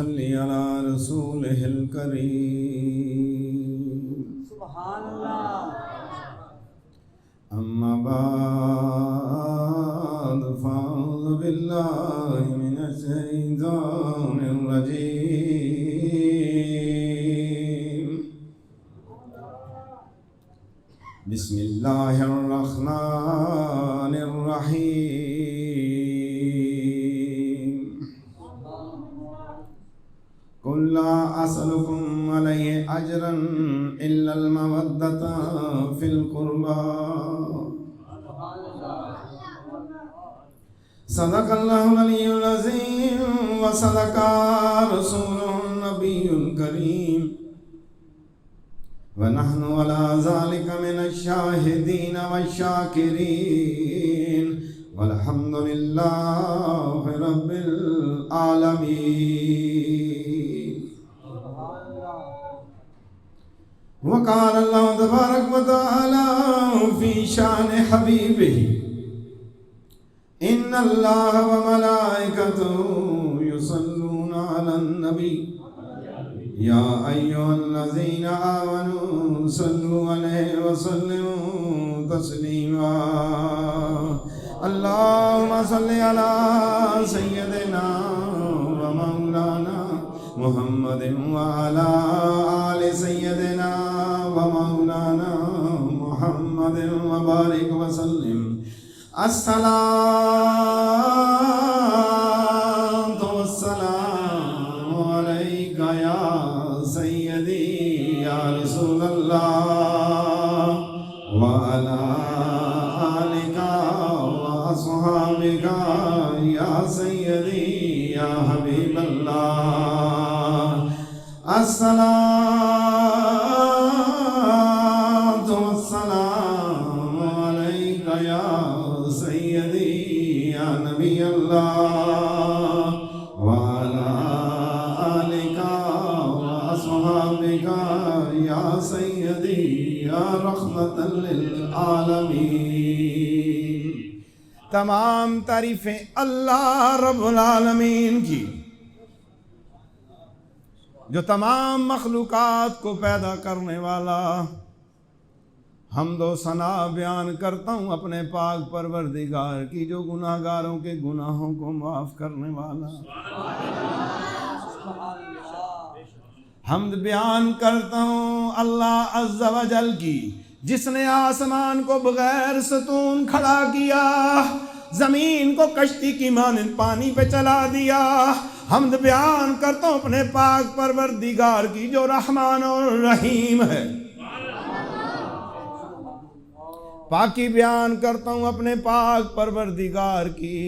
صل على رسوله الكريم سبحان اللہ. أما بعد فأعوذ بالله من الشيطان الرجيم. بسم الله الرحمن الرحيم. قل لا أسألكم عليه أجرا إلا المودة في القربى. صدق الله العلي العظيم وصدق رسوله النبي الكريم ونحن على ذلك من الشاهدين والشاكرين والحمد لله رب العالمين. وقال الله تبارك وتعالى في شان حبيبه إن الله وملائكته يصلون على النبي يا أيها الذين آمنوا صلوا عليه وسلموا تسليما. اللهم صل على سيدنا ومولانا محمد وعلى آل سيدنا ومولانا محمد وبارك وسلم. الصلاة والسلام عليك يا سيدي يا رسول الله وعلى آلك وأصحابك يا سيدي يا حبيب الله. الصلاة والسلام عليك يا سيدي يا نبي الله وعلى آلك وأصحابك يا سيدي يا رحمة للعالمين. تمام تعریفیں اللہ رب العالمین کی جو تمام مخلوقات کو پیدا کرنے والا. حمد و ثنا بیان کرتا ہوں اپنے پاک پروردگار کی جو گناہ گاروں کے گناہوں کو معاف کرنے والا. حمد بیان کرتا ہوں اللہ عز و جل کی جس نے آسمان کو بغیر ستون کھڑا کیا، زمین کو کشتی کی مانند پانی پہ چلا دیا. حمد بیان کرتا ہوں اپنے پاک پروردگار کی جو رحمان اور رحیم ہے. پاکی بیان کرتا ہوں اپنے پاک پروردگار کی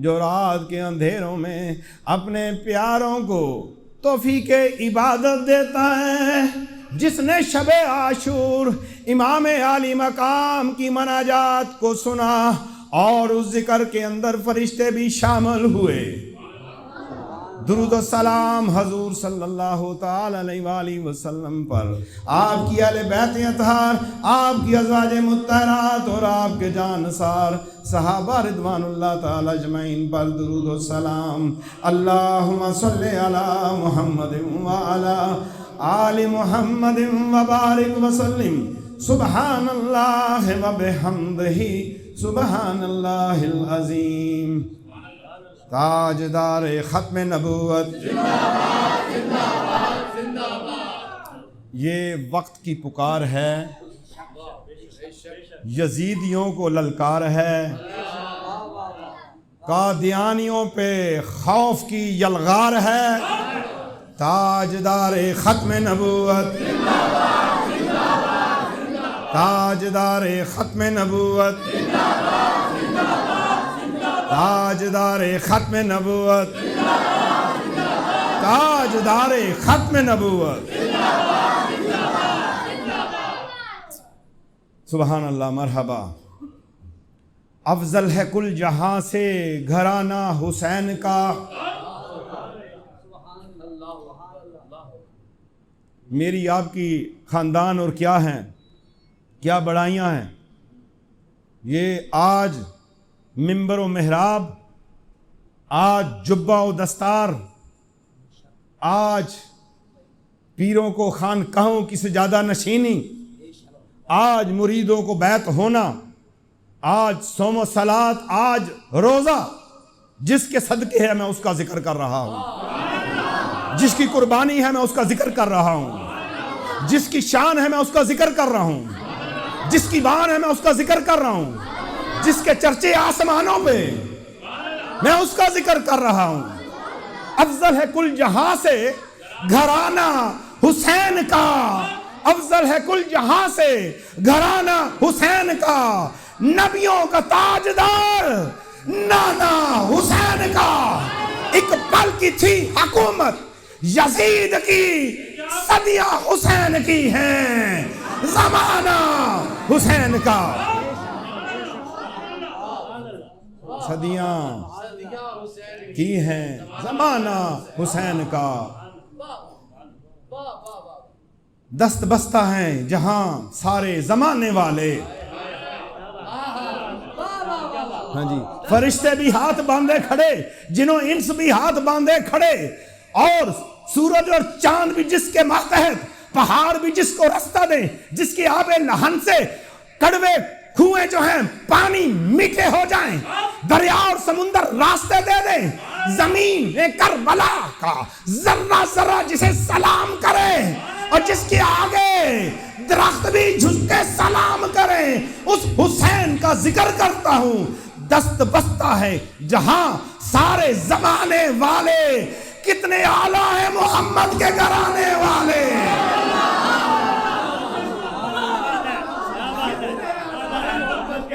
جو رات کے اندھیروں میں اپنے پیاروں کو توفیق عبادت دیتا ہے. جس نے شب عاشور امام عالی مقام کی مناجات کو سنا اور اس ذکر کے اندر فرشتے بھی شامل ہوئے. درود و سلام حضور صلی اللہ تعالی علیہ وآلہ وسلم پر، آپ کی اہل بیت اطہار، آپ کی ازواج مطہرات اور آپ کے جانثار صحابہ رضوان اللہ تعالی اجمعین پر درود و سلام. اللہم صلی علی محمد وعلی آل محمد وبارک وسلم. سبحان اللہ وبحمدہ سبحان اللہ العظیم. تاجدار ختم نبوت، یہ وقت کی پکار ہے، یزیدیوں کو للکار ہے، قادیانیوں پہ خوف کی یلغار ہے. تاجدار ختم نبوت، تاجدار ختم نبوت، تاجدار ختم نبوت، تاجدار ختم نبوت. سبحان اللہ. مرحبا. افضل ہے کل جہاں سے گھرانہ حسین کا، میری آپ کی خاندان اور کیا ہیں، کیا بڑائیاں ہیں. یہ آج ممبر و محراب، آج جبہ و دستار، آج پیروں کو خانقاہوں کی سجادہ نشینی، آج مریدوں کو بیعت ہونا، آج صوم و صلات، آج روزہ، جس کے صدقے ہے میں اس کا ذکر کر رہا ہوں، جس کی قربانی ہے میں اس کا ذکر کر رہا ہوں، جس کی شان ہے میں اس کا ذکر کر رہا ہوں، جس کی بان ہے میں اس کا ذکر کر رہا ہوں، جس کے چرچے آسمانوں پہ میں اس کا ذکر کر رہا ہوں۔ افضل ہے کل جہاں سے گھرانہ حسین کا، افضل ہے کل جہاں سے گھرانہ حسین کا، نبیوں کا تاجدار نانا حسین کا، ایک پل کی تھی حکومت یزید کی، صدیاں حسین کی ہیں، زمانہ حسین کا، صدیاں کی ہیں، زمانہ حسین کا، دست بستہ ہیں جہاں سارے زمانے والے، ہاں جی، فرشتے بھی ہاتھ باندھے کھڑے، جنوں انس بھی ہاتھ باندھے کھڑے، اور سورج اور چاند بھی جس کے ماتحت، پہاڑ بھی جس کو رستہ دیں، جس کی آب لہن سے کڑوے کنویں جو ہیں پانی میٹھے ہو جائیں، دریا اور سمندر راستے دے دیں، زمین کربلا کا ذرہ ذرہ جسے سلام کرے، اور جس کے آگے درخت بھی جھک کے سلام کریں، اس حسین کا ذکر کرتا ہوں۔ دست بستہ ہے جہاں سارے زمانے والے، کتنے اعلیٰ ہیں محمد کے گھرانے والے،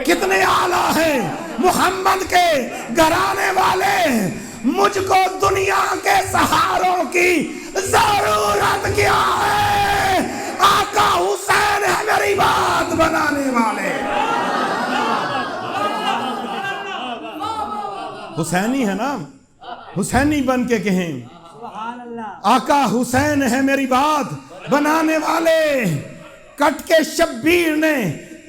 کتنے اعلیٰ ہیں محمد کے گھرانے والے، مجھ کو دنیا کے سہاروں کی ضرورت کیا ہے، آقا حسین ہے میری بات بنانے والے۔ حسینی ہے نا، حسینی بن کے کہیں آقا حسین ہے میری بات بنانے والے، کٹ کے شبیر نے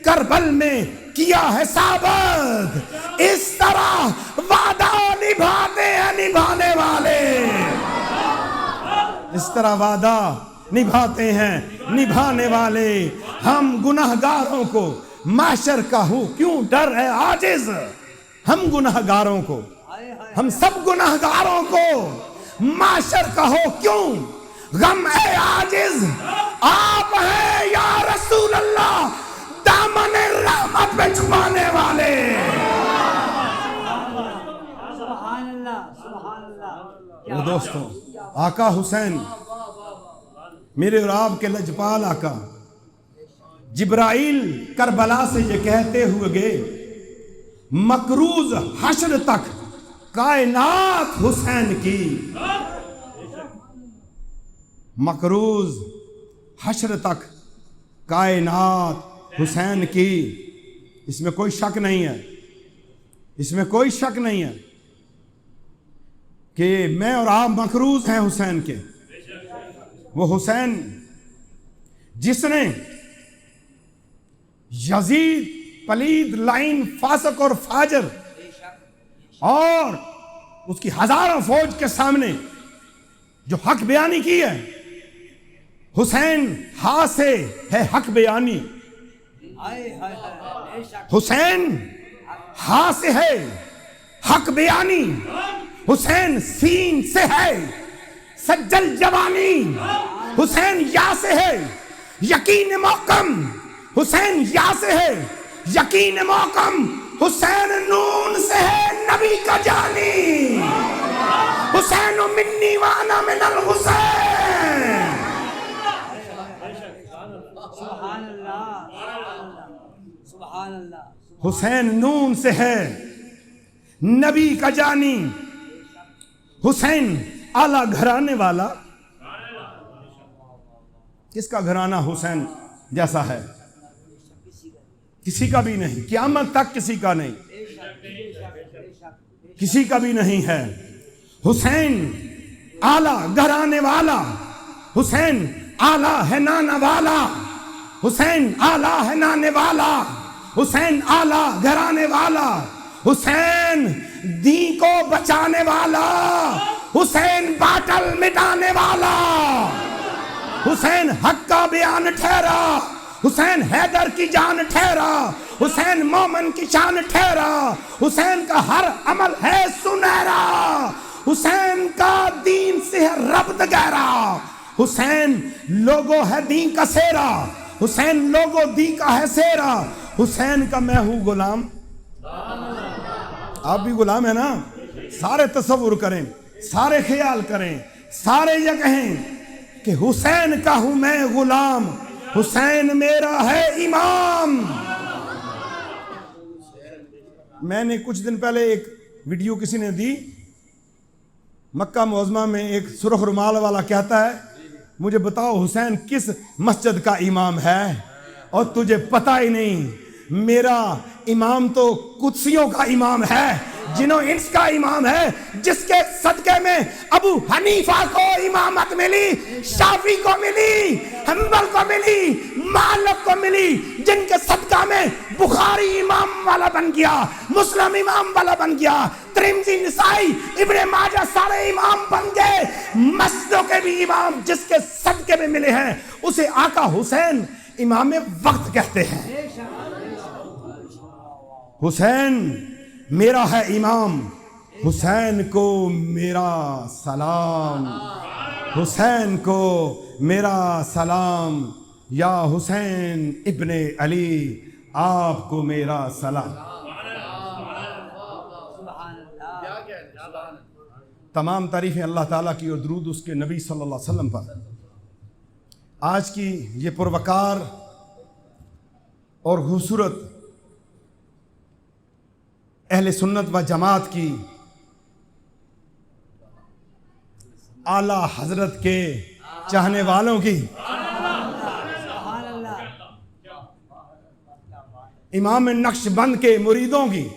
کربل میں کیا ہے ثابت، اس طرح وعدہ نبھاتے ہیں نبھانے والے، اس طرح وعدہ نبھاتے ہیں نبھانے والے۔ ہم گناہگاروں کو معاشر کا ہوں کیوں ڈر ہے عاجز، ہم گناہگاروں کو، ہم سب گناہگاروں کو معاشر کا ہو کیوں غم ہے عاجز، آپ ہیں یا رسول اللہ دامن رحمت پہ چھپانے والے۔ وہ دوستوں، آقا حسین میرے اور آپ کے لجپال آقا، جبرائیل کربلا سے یہ کہتے ہوئے گئے، مکروز حشر تک کائنات حسین کی، مکروز حشر تک کائنات حسین کی، اس میں کوئی شک نہیں ہے، اس میں کوئی شک نہیں ہے کہ میں اور آپ مکروز ہیں حسین کے۔ وہ حسین جس نے یزید پلید لائن فاسق اور فاجر اور اس کی ہزاروں فوج کے سامنے جو حق بیانی کی ہے، حسین ہاں سے ہے حق بیانی، حسین ہاں سے ہے حق بیانی، حسین سین سے ہے سجل جوانی، حسین یا سے ہے یقین محکم، حسین یا سے ہے یقین محکم، حسین نون سے ہے نبی کا جانی، حسین منی وانا من الحسین۔ حسین نون سے ہے نبی کا جانی، حسین اعلیٰ گھرانے والا۔ کس کا گھرانہ حسین جیسا ہے؟ کسی کا بھی نہیں، قیامت تک کسی کا نہیں، کسی کا بھی نہیں ہے۔ حسین اعلیٰ گھرانے والا، حسین اعلیٰ ہے نانا والا، حسین اعلیٰ ہے نانے والا، حسین اعلیٰ گھرانے والا، حسین دین کو بچانے والا، حسین باطل مٹانے والا، حسین حق کا بیان ٹھہرا، حسین حیدر کی جان ٹھہرا، حسین مومن کی شان ٹھہرا، حسین کا ہر عمل ہے سنہرا، حسین کا دین سے ہے ربط گہرا، حسین لوگو ہے دین کا سیرا، حسین لوگو دین کا ہے سیرا، حسین کا میں ہوں غلام۔ آپ بھی غلام ہیں نا؟ سارے تصور کریں، سارے خیال کریں، سارے یہ کہیں کہ حسین کا ہوں میں غلام، حسین میرا ہے امام۔ میں نے کچھ دن پہلے ایک ویڈیو کسی نے دی، مکہ معظمہ میں ایک سرخ رومال والا کہتا ہے مجھے بتاؤ حسین کس مسجد کا امام ہے، اور تجھے پتہ ہی نہیں میرا امام تو قدسیوں کا امام ہے، جنہوں انس کا امام ہے، جس کے صدقے میں ابو حنیفہ کو امامت ملی، شافعی کو ملی، حنبل کو ملی، مالک کو ملی، جن کے صدقہ میں بخاری امام والا بن گیا، مسلم امام والا بن گیا، ترمذی، نسائی، ابن ماجہ سارے امام بن گئے، مسجدوں کے بھی امام جس کے صدقے میں ملے ہیں اسے آقا حسین امام وقت کہتے ہیں۔ حسین میرا ہے امام، حسین کو میرا سلام، حسین کو میرا سلام، یا حسین ابن علی آپ کو میرا سلام۔ تمام تعریفیں اللہ تعالیٰ کی اور درود اس کے نبی صلی اللہ علیہ وسلم پر۔ آج کی یہ پروقار اور خوبصورت اہل سنت و جماعت کی اعلیٰ حضرت کے چاہنے والوں کی، امام نقش بند کے مریدوں کی،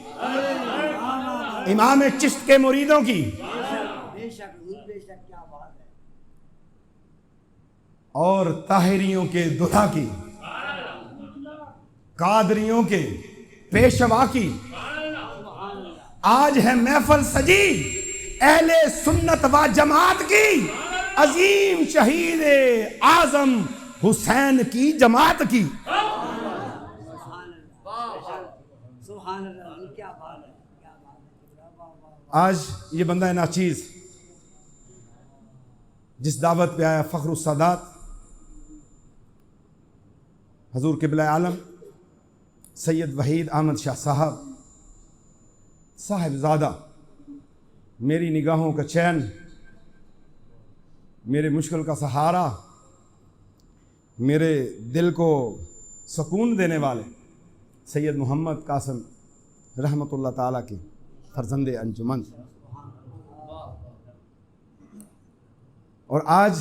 امام چشت کے مریدوں کی، اور طاہریوں کے دلہا کی، قادریوں کے پیشوا کی آج ہے محفل سجی اہل سنت و جماعت کی، عظیم شہید اعظم حسین کی جماعت کی۔ آج یہ بندہ ناچیز جس دعوت پہ آیا فخر السادات حضور قبلہ عالم سید وحید احمد شاہ صاحب زادہ، میری نگاہوں کا چین، میرے مشکل کا سہارا، میرے دل کو سکون دینے والے سید محمد قاسم رحمۃ اللہ تعالیٰ کے فرزند انجمن۔ اور آج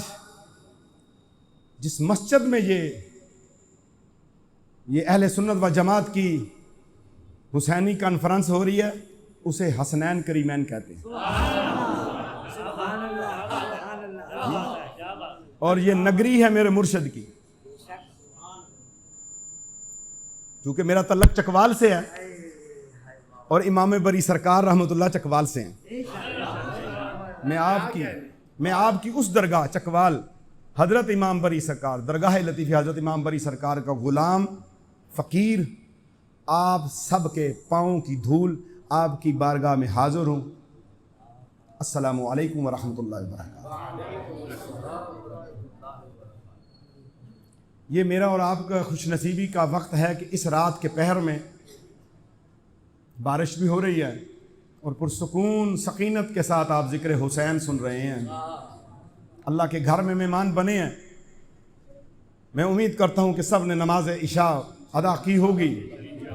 جس مسجد میں یہ اہل سنت و جماعت کی حسینی کانفرنس ہو رہی ہے اسے حسنین کریمین کہتے ہیں، اور یہ نگری ہے میرے مرشد کی، کیونکہ میرا تعلق چکوال سے ہے اور امام بری سرکار رحمۃ اللہ چکوال سے ہیں۔ میں آپ کی اس درگاہ چکوال حضرت امام بری سرکار، درگاہ لطیفہ حضرت امام بری سرکار کا غلام فقیر، آپ سب کے پاؤں کی دھول آپ کی بارگاہ میں حاضر ہوں۔ السلام علیکم ورحمۃ اللہ وبرکاتہ۔ یہ میرا اور آپ کا خوش نصیبی کا وقت ہے کہ اس رات کے پہر میں بارش بھی ہو رہی ہے اور پرسکون سکینت کے ساتھ آپ ذکر حسین سن رہے ہیں، اللہ کے گھر میں مہمان بنے ہیں۔ میں امید کرتا ہوں کہ سب نے نماز عشاء ادا کی ہوگی،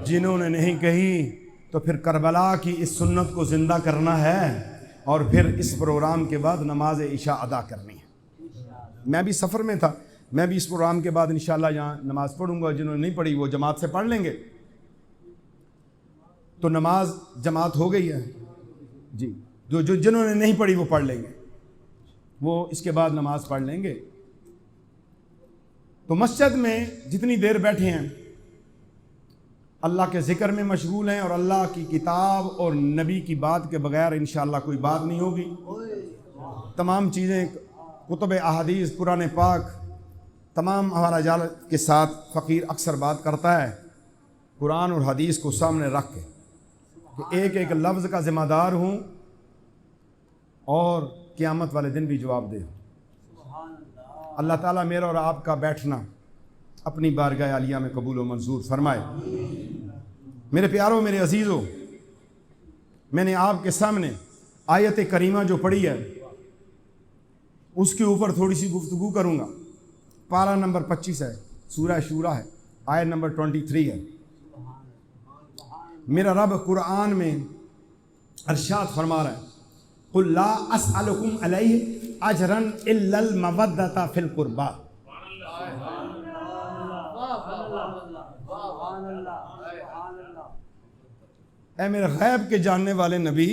جنہوں نے نہیں کہی تو پھر کربلا کی اس سنت کو زندہ کرنا ہے اور پھر اس پروگرام کے بعد نماز عشاء ادا کرنی ہے۔ میں بھی سفر میں تھا، میں بھی اس پروگرام کے بعد انشاءاللہ یہاں نماز پڑھوں گا، جنہوں نے نہیں پڑھی وہ جماعت سے پڑھ لیں گے۔ تو نماز جماعت ہو گئی ہے جی، جو جنہوں نے نہیں پڑھی وہ پڑھ لیں گے، وہ اس کے بعد نماز پڑھ لیں گے۔ تو مسجد میں جتنی دیر بیٹھے ہیں اللہ کے ذکر میں مشغول ہیں، اور اللہ کی کتاب اور نبی کی بات کے بغیر انشاءاللہ کوئی بات نہیں ہوگی۔ تمام چیزیں کتب احادیث قرآن پاک تمام حوالہ جات کے ساتھ فقیر اکثر بات کرتا ہے قرآن اور حدیث کو سامنے رکھ کے کہ ایک ایک لفظ کا ذمہ دار ہوں اور قیامت والے دن بھی جواب دے. اللہ تعالیٰ میرا اور آپ کا بیٹھنا اپنی بارگاہ عالیہ میں قبول و منظور فرمائے. میرے پیاروں، میرے عزیزوں، میں نے آپ کے سامنے آیت کریمہ جو پڑھی ہے اس کے اوپر تھوڑی سی گفتگو کروں گا. پارہ نمبر 25 ہے، سورہ شورى ہے، آیت نمبر 23 ہے. میرا رب قرآن میں ارشاد فرما رہا ہے قُلْ لَا أَسْأَلُكُمْ عَلَيْهِ أَجْرًا إِلَّا الْمَوَدَّةَ فِي الْقُرْبَى. اے میرے غیب کے جاننے والے نبی،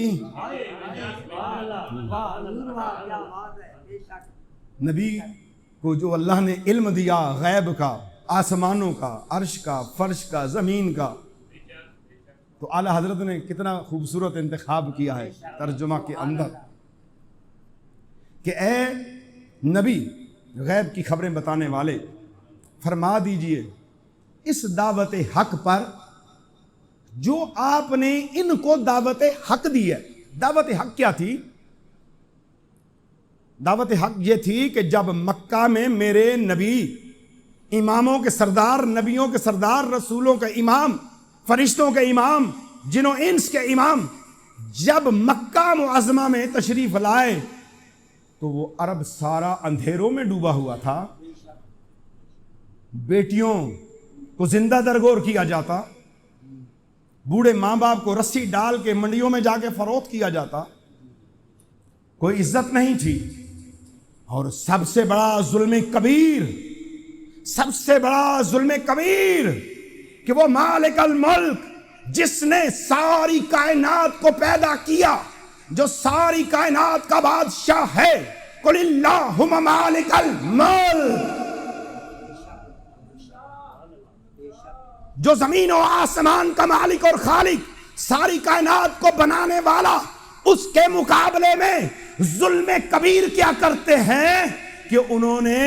نبی کو جو اللہ نے علم دیا غیب کا، آسمانوں کا، عرش کا، فرش کا، زمین کا، تو اعلیٰ حضرت نے کتنا خوبصورت انتخاب کیا ہے ترجمہ کے اندر کہ اے نبی غیب کی خبریں بتانے والے، فرما دیجئے اس دعوت حق پر جو آپ نے ان کو دعوت حق دی ہے. دعوت حق کیا تھی؟ دعوت حق یہ تھی کہ جب مکہ میں میرے نبی، اماموں کے سردار، نبیوں کے سردار، رسولوں کے امام، فرشتوں کے امام، جن و انس کے امام جب مکہ معظمہ میں تشریف لائے تو وہ عرب سارا اندھیروں میں ڈوبا ہوا تھا. بیٹیوں کو زندہ درگور کیا جاتا، بوڑھے ماں باپ کو رسی ڈال کے منڈیوں میں جا کے فروخت کیا جاتا، کوئی عزت نہیں تھی. اور سب سے بڑا ظلم کبیر، سب سے بڑا ظلم کبیر کہ وہ مالک الملک جس نے ساری کائنات کو پیدا کیا، جو ساری کائنات کا بادشاہ ہے، قُلِ اللَّهُمَّ مَالِكَ الْمُلْكِ، جو زمین و آسمان کا مالک اور خالق، ساری کائنات کو بنانے والا، اس کے مقابلے میں ظلم کبیر کیا کرتے ہیں کہ انہوں نے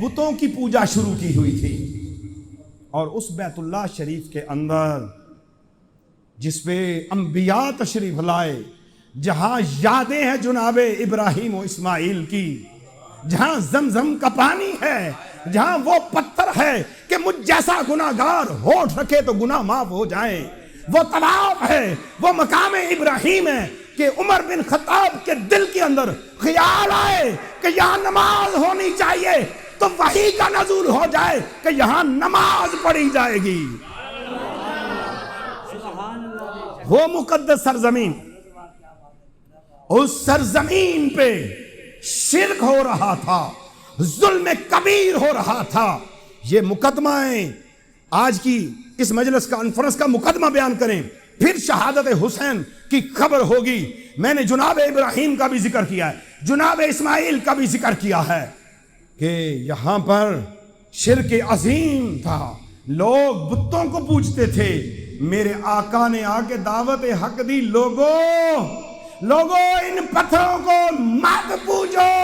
بتوں کی پوجا شروع کی ہوئی تھی. اور اس بیت اللہ شریف کے اندر جس پہ انبیاء تشریف لائے، جہاں یادیں ہیں جناب ابراہیم و اسماعیل کی، جہاں زمزم کا پانی ہے، جہاں وہ پتھر ہے کہ مجھ جیسا گناہگار ہونٹ رکھے تو گناہ معاف ہو جائیں، وہ طواف ہے، وہ مقام ابراہیم ہے کہ عمر بن خطاب کے دل کے اندر خیال آئے کہ یہاں نماز ہونی چاہیے تو وحی کا نزول ہو جائے کہ یہاں نماز پڑھی جائے گی. وہ مقدس سرزمین، اس سرزمین پہ شرک ہو رہا تھا، ظلم کبیر ہو رہا تھا. یہ مقدمہ ہے، آج کی اس مجلس کانفرنس کا مقدمہ بیان کریں، پھر شہادت حسین کی خبر ہوگی. میں نے جناب ابراہیم کا بھی ذکر کیا ہے، جناب اسماعیل کا بھی ذکر کیا ہے کہ یہاں پر شرک عظیم تھا، لوگ بتوں کو پوجتے تھے. میرے آقا نے آ کے دعوت حق دی، لوگوں ان پتھروں کو مت پوجو،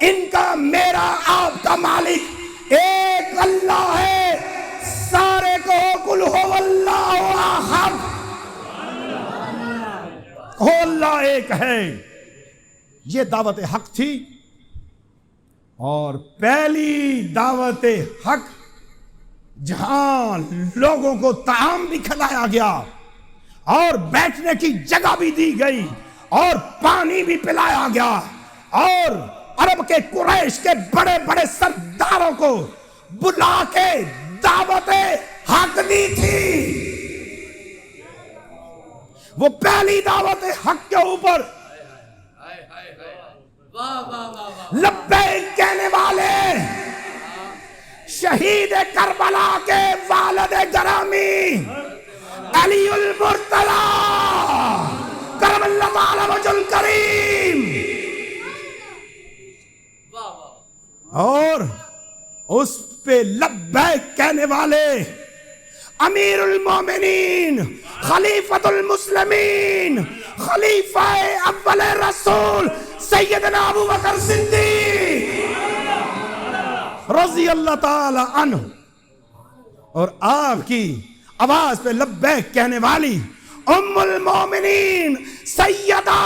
ان کا میرا آپ کا مالک ایک اللہ ہے. سارے کو قل هو اللہ احد، ہو اللہ ایک ہے. یہ دعوت حق تھی. اور پہلی دعوت حق جہاں لوگوں کو طعام بھی کھلایا گیا اور بیٹھنے کی جگہ بھی دی گئی اور پانی بھی پلایا گیا اور عرب کے قریش کے بڑے بڑے سرداروں کو بلا کے دعوت حق دی تھی. وہ پہلی دعوت حق کے اوپر لبیک کہنے والے شہید کربلا کے والد گرامی علی المرتضی کرم اللہ تعالی وجہ الکریم، اور اس پہ لبیک کہنے والے امیر المومنین، خلیفۃ المسلمین، خلیفہ اول رسول سیدنا ابو بکر صدیق رضی اللہ تعالی عنہ، اور آپ کی آواز پہ لبیک کہنے والی ام المومنین سیدہ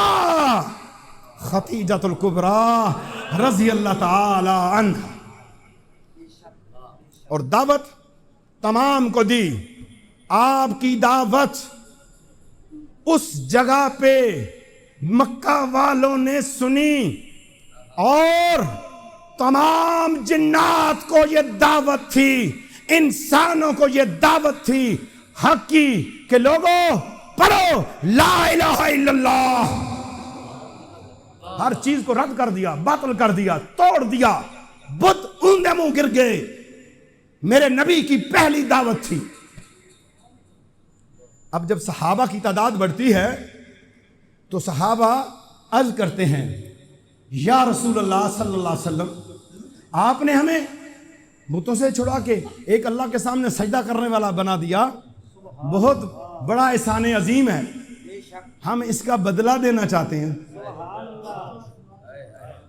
خدیجہ الکبریٰ رضی اللہ تعالی عنہ، اور دعوت تمام کو دی۔ آپ کی دعوت اس جگہ پہ مکہ والوں نے سنی، اور تمام جنات کو یہ دعوت تھی، انسانوں کو یہ دعوت تھی حق کی کہ لوگوں پڑھو لا الہ الا اللہ۔ ہر چیز کو رد کر دیا، باطل کر دیا، توڑ دیا، بت اوندے منہ گر گئے۔ میرے نبی کی پہلی دعوت تھی۔ اب جب صحابہ کی تعداد بڑھتی ہے تو صحابہ عرض کرتے ہیں یا رسول اللہ صلی اللہ علیہ وسلم، آپ نے ہمیں بتوں سے چھڑا کے ایک اللہ کے سامنے سجدہ کرنے والا بنا دیا، بہت بڑا احسان عظیم ہے، ہم اس کا بدلہ دینا چاہتے ہیں۔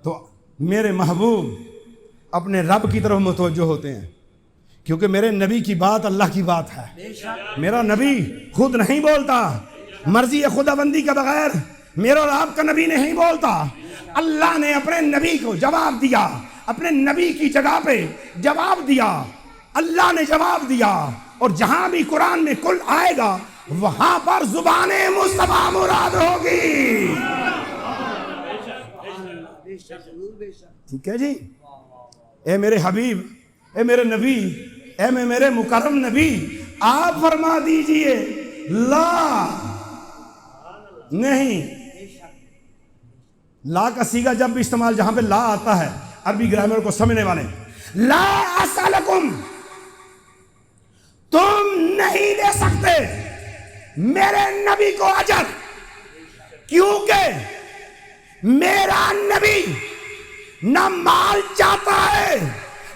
تو میرے محبوب اپنے رب کی طرف متوجہ ہوتے ہیں، کیونکہ میرے نبی کی بات اللہ کی بات ہے۔ میرا نبی خود نہیں بولتا، مرضی خدا بندی کے بغیر میرا اور آپ کا نبی نہیں بولتا۔ اللہ نے اپنے نبی کو جواب دیا، اپنے نبی کی جگہ پہ جواب دیا، اللہ نے جواب دیا، اور جہاں بھی قرآن میں کل آئے گا وہاں پر زبان مصطفیٰ مراد ہوگی۔ ٹھیک ہے جی؟ اے میرے حبیب، اے میرے نبی، اے میرے مکرم نبی، آپ فرما دیجئے لا نہیں۔ لا کا صیغہ جب بھی استعمال جہاں پہ لا آتا ہے عربی گرامر کو سمجھنے والے، لا اسألکم، تم نہیں دے سکتے میرے نبی کو اجر، کیونکہ میرا نبی نہ مال چاہتا ہے،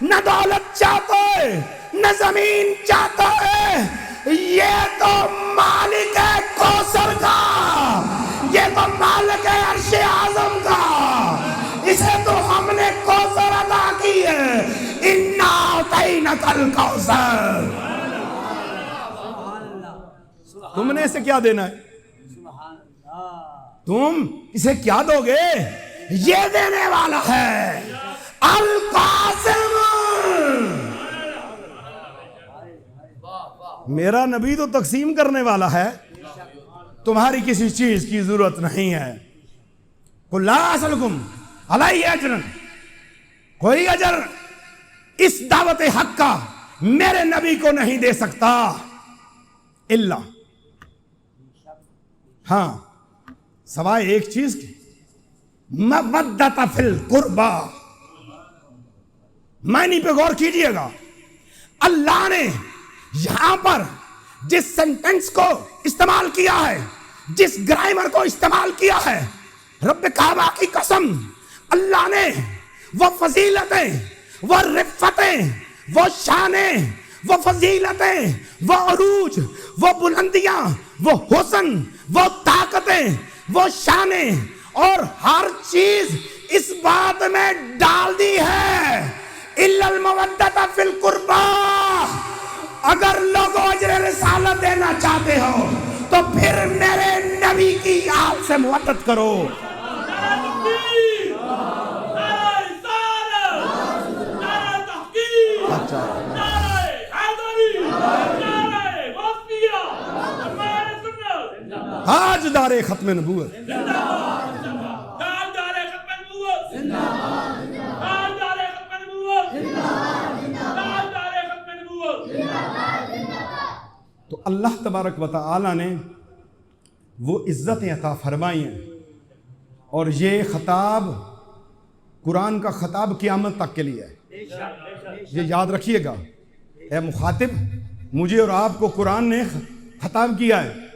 نہ دولت چاہتا ہے، نہ زمین چاہتا ہے، یہ تو مالک ہے کوثر کا، یہ تو مالک ہے عرش اعظم کا، اسے تو ہم نے کوثر عطا کی ہے، انا اعطیناک الکوثر۔ تم نے اسے کیا دینا ہے؟ تم اسے کیا دو گے؟ یہ دینے والا ہے القاسم۔ میرا نبی تو تقسیم کرنے والا ہے، تمہاری کسی چیز کی ضرورت نہیں ہے۔ قل لا اسألکم علیہ اجرا، کوئی اجر اس دعوت حق کا میرے نبی کو نہیں دے سکتا، الا، ہاں سوائے ایک چیز کی، مودۃ فی القربی۔ معنی پہ غور کیجئے گا، اللہ نے یہاں پر جس سینٹنس کو استعمال کیا ہے، جس گرامر کو استعمال کیا ہے، رب کعبہ کی قسم، اللہ نے وہ فضیلتیں، وہ رفتیں، وہ شانیں، وہ فضیلتیں، وہ عروج، وہ بلندیاں، وہ حسن، وہ طاقتیں، وہ شانیں، اور ہر چیز اس بات میں ڈال دی ہے الا المودۃ فی القربی۔ اگر لوگوں اجر رسالت دینا چاہتے ہو تو پھر میرے نبی کی آل سے مودت کرو۔ آج دار ختم نبوت، تو اللہ تبارک و تعالی نے وہ عزتیں عطا فرمائی ہیں، اور یہ خطاب قرآن کا خطاب قیامت تک کے لیے ہے۔ یہ یاد رکھیے گا، اے مخاطب، مجھے اور آپ کو قرآن نے خطاب کیا ہے۔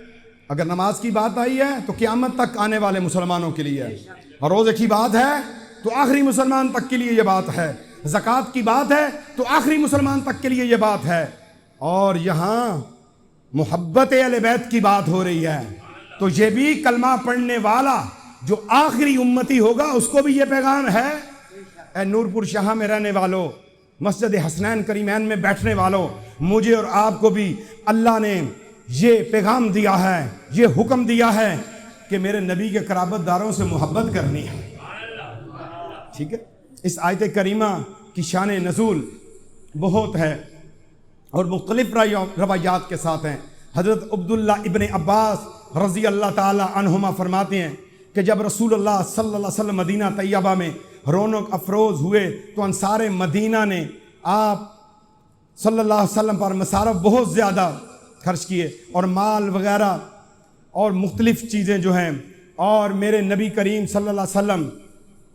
اگر نماز کی بات آئی ہے تو قیامت تک آنے والے مسلمانوں کے لیے ہے، اور روزے کی بات ہے تو آخری مسلمان تک کے لیے یہ بات ہے، زکوٰۃ کی بات ہے تو آخری مسلمان تک کے لیے یہ بات ہے، اور یہاں محبت اہل بیت کی بات ہو رہی ہے تو یہ بھی کلمہ پڑھنے والا جو آخری امتی ہوگا اس کو بھی یہ پیغام ہے۔ اے نورپور شاہ میں رہنے والوں، مسجد حسنین کریمین میں بیٹھنے والوں، مجھے اور آپ کو بھی اللہ نے یہ پیغام دیا ہے، یہ حکم دیا ہے کہ میرے نبی کے قرابت داروں سے محبت کرنی ہے۔ ٹھیک ہے، اس آیت کریمہ کی شان نزول بہت ہے اور مختلف روایات کے ساتھ ہیں۔ حضرت عبداللہ ابن عباس رضی اللہ تعالی عنہما فرماتے ہیں کہ جب رسول اللہ صلی اللہ علیہ وسلم مدینہ طیبہ میں رونق افروز ہوئے تو انصار مدینہ نے آپ صلی اللہ علیہ وسلم پر مصارف بہت زیادہ خرچ کیے اور مال وغیرہ اور مختلف چیزیں جو ہیں، اور میرے نبی کریم صلی اللہ علیہ وسلم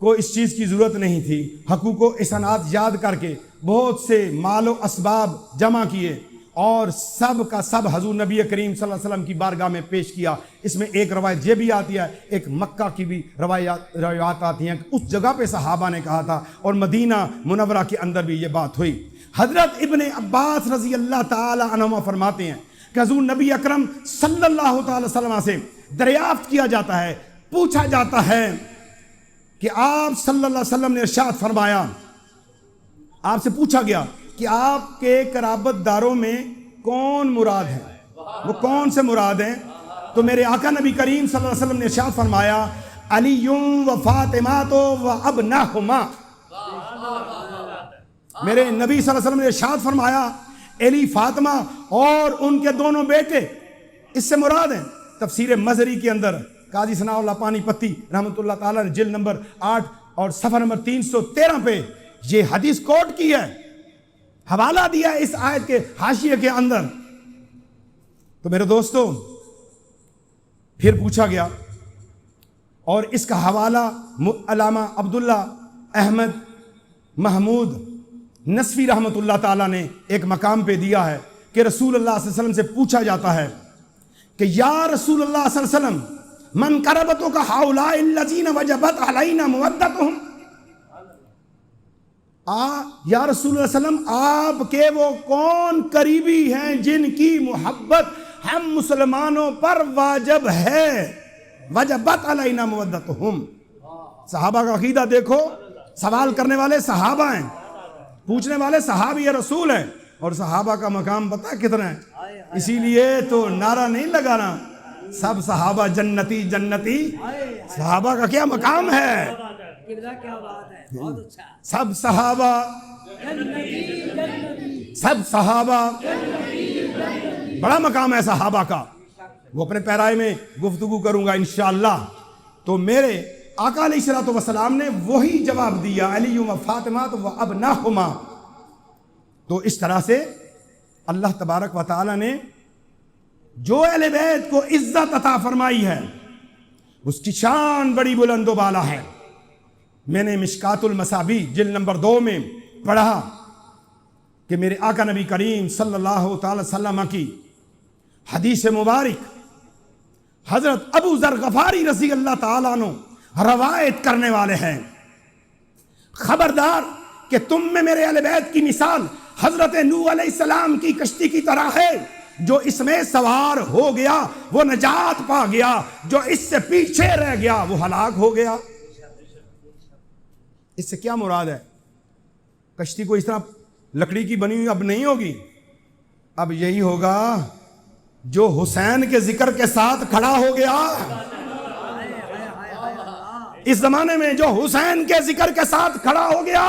کو اس چیز کی ضرورت نہیں تھی۔ حقوق و احسانات یاد کر کے بہت سے مال و اسباب جمع کیے اور سب کا سب حضور نبی کریم صلی اللہ علیہ وسلم کی بارگاہ میں پیش کیا۔ اس میں ایک روایت یہ بھی آتی ہے، ایک مکہ کی بھی روایات آتی ہیں کہ اس جگہ پہ صحابہ نے کہا تھا، اور مدینہ منورہ کے اندر بھی یہ بات ہوئی۔ حضرت ابن عباس رضی اللہ تعالی عنہما فرماتے ہیں کہ حضور نبی اکرم صلی اللہ تعالی وسلم سے دریافت کیا جاتا ہے، پوچھا جاتا ہے کہ آپ صلی اللہ علیہ وسلم نے ارشاد فرمایا، آپ سے پوچھا گیا کہ آپ کے قرابت داروں میں کون مراد ہیں، وہ کون سے مراد ہیں؟ تو میرے آقا نبی کریم صلی اللہ علیہ وسلم نے ارشاد فرمایا، علی و فاطمہ و ابنہما۔ میرے نبی صلی اللہ علیہ وسلم نے ارشاد فرمایا علی، فاطمہ اور ان کے دونوں بیٹے اس سے مراد ہیں۔ تفسیر مظہری کے اندر قاضی ثناء اللہ پانی پتی رحمۃ اللہ تعالیٰ نے جلد نمبر 8 اور صفحہ نمبر 313 پہ یہ حدیث کوٹ کی ہے، حوالہ دیا ہے اس آیت کے حاشیے کے اندر۔ تو میرے دوستو پھر پوچھا گیا اور اس کا حوالہ علامہ عبداللہ احمد محمود نصفی رحمۃ اللہ تعالیٰ نے ایک مقام پہ دیا ہے کہ رسول اللہ صلی اللہ علیہ وسلم سے پوچھا جاتا ہے کہ یا رسول اللہ صلی اللہ علیہ وسلم من قربتوں کا ہؤلاء الذین وجبت علینا مودتہم، یا رسول اللہ علیہ وسلم آپ کے وہ کون قریبی ہیں جن کی محبت ہم مسلمانوں پر واجب ہے، وجبت علینا مودتہم۔ صحابہ کا عقیدہ دیکھو، سوال کرنے والے صحابہ ہیں، پوچھنے والے صحابی رسول ہیں، اور صحابہ کا مقام پتہ کتنا ہے؟ اسی لیے تو نعرہ نہیں لگانا سب صحابہ جنتی جنتی، صحابہ کا کیا مقام ہے؟ سب صحابہ بڑا مقام ہے صحابہ کا، وہ اپنے پیرائے میں گفتگو کروں گا انشاءاللہ۔ تو میرے آقا علیہ الصلوۃ والسلام نے وہی جواب دیا، علی و فاطمہ و ابنہما۔ تو اس طرح سے اللہ تبارک و تعالی نے جو اہل بیت کو عزت عطا فرمائی ہے اس کی شان بڑی بلند و بالا ہے۔ میں نے مشکات المصابیح جلد نمبر 2 میں پڑھا کہ میرے آقا نبی کریم صلی اللہ تعالی وسلم کی حدیث مبارک حضرت ابو ذر غفاری رضی اللہ تعالیٰ عنہ روایت کرنے والے ہیں، خبردار کہ تم میں میرے اہل بیت کی مثال حضرت نوح علیہ السلام کی کشتی کی طرح ہے، جو اس میں سوار ہو گیا وہ نجات پا گیا، جو اس سے پیچھے رہ گیا وہ ہلاک ہو گیا۔ اس سے کیا مراد ہے؟ کشتی کو اس طرح لکڑی کی بنی ہوئی اب نہیں ہوگی، اب یہی ہوگا جو حسین کے ذکر کے ساتھ کھڑا ہو گیا۔ اس زمانے میں جو حسین کے ذکر کے ساتھ کھڑا ہو گیا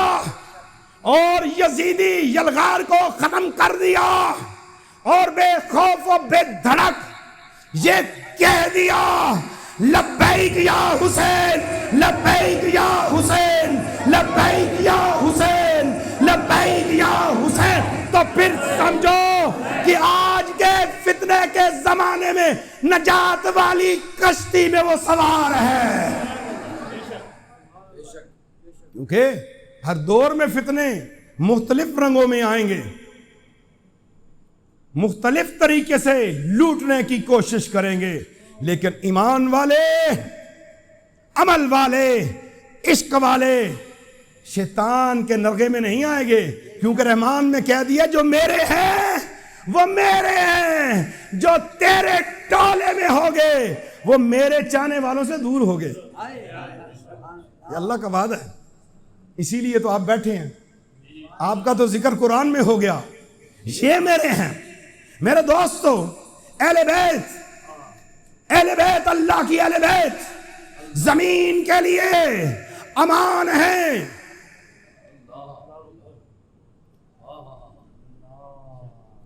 اور یزیدی یلغار کو ختم کر دیا اور بے خوف و بے دھڑک یہ کہہ دیا لبیک یا حسین، لبیک یا حسین، لبیک یا حسین، لبیک یا حسین، تو پھر سمجھو کہ آج کے فتنے کے زمانے میں نجات والی کشتی میں وہ سوار ہے۔ کیونکہ ہر دور میں فتنے مختلف رنگوں میں آئیں گے، مختلف طریقے سے لوٹنے کی کوشش کریں گے، لیکن ایمان والے، عمل والے، عشق والے شیطان کے نرغے میں نہیں آئیں گے، کیونکہ رحمان نے کہہ دیا جو میرے ہیں وہ میرے ہیں، جو تیرے ٹولے میں ہوگے وہ میرے چاہنے والوں سے دور ہو گئے. یہ اللہ کا وعدہ ہے. اسی لیے تو آپ بیٹھے ہیں, آپ کا تو ذکر قرآن میں ہو گیا. یہ میرے ہیں میرے دوستو. اہل بیت اللہ کی اہل بیت زمین کے لیے امان ہے.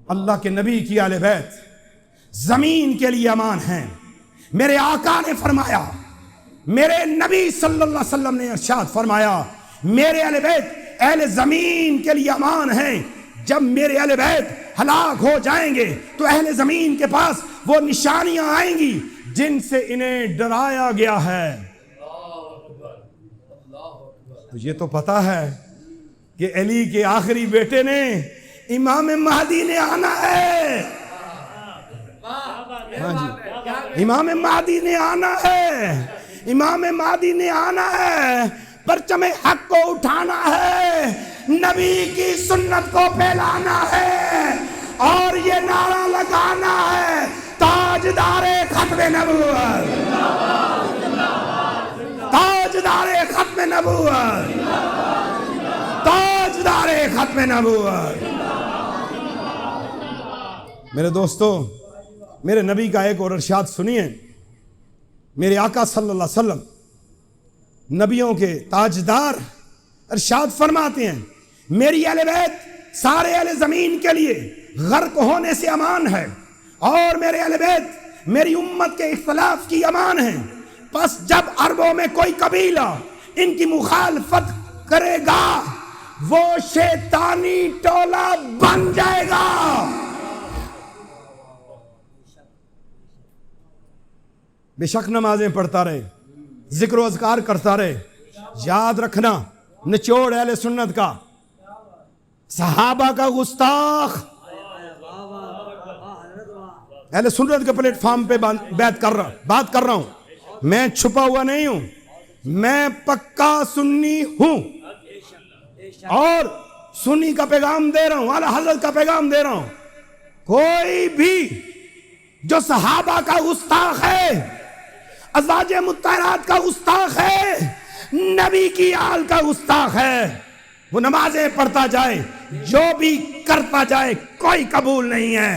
اللہ کے نبی کی اہل بیت زمین کے لیے امان ہیں. میرے آقا نے فرمایا, میرے نبی صلی اللہ علیہ وسلم نے ارشاد فرمایا, میرے اہل بیت اہل زمین کے لیے امان ہیں. جب میرے اہل بیت ہلاک ہو جائیں گے تو اہل زمین کے پاس وہ نشانیاں آئیں گی جن سے انہیں ڈرایا گیا ہے. تو یہ تو پتا ہے کہ علی کے آخری بیٹے نے امام مہدی نے آنا ہے. ہاں جی, امام مہدی نے آنا ہے. امام مہدی نے آنا ہے. پرچم حق کو اٹھانا ہے, نبی کی سنت کو پھیلانا ہے, اور یہ نعرہ لگانا ہے, تاجدار ختم نبوت, تاجدار ختم نبوت, تاجدار ختم نبوت. میرے دوستو, میرے نبی کا ایک اور ارشاد سنیے. میرے آقا صلی اللہ علیہ وسلم نبیوں کے تاجدار ارشاد فرماتے ہیں, میری اہل بیت سارے اہل زمین کے لیے غرق ہونے سے امان ہے, اور میرے اہل بیت میری امت کے اختلاف کی امان ہے. پس جب عربوں میں کوئی قبیلہ ان کی مخالفت کرے گا وہ شیطانی ٹولہ بن جائے گا. بے شک نمازیں پڑھتا رہے, ذکر و اذکار کرتا رہے. یاد رکھنا, نچوڑ اہل سنت کا, صحابہ کا گستاخ اہل سنت کے پلیٹ فارم پہ بات کر رہا ہوں. میں چھپا ہوا نہیں ہوں, میں پکا سنی ہوں, اور سنی کا پیغام دے رہا ہوں, اعلیٰ حضرت کا پیغام دے رہا ہوں. کوئی بھی جو صحابہ کا گستاخ ہے, ازواج مطہرات کا گستاخ ہے, نبی کی آل کا گستاخ ہے, وہ نمازیں پڑھتا جائے, جو بھی کرتا جائے, کوئی قبول نہیں ہے.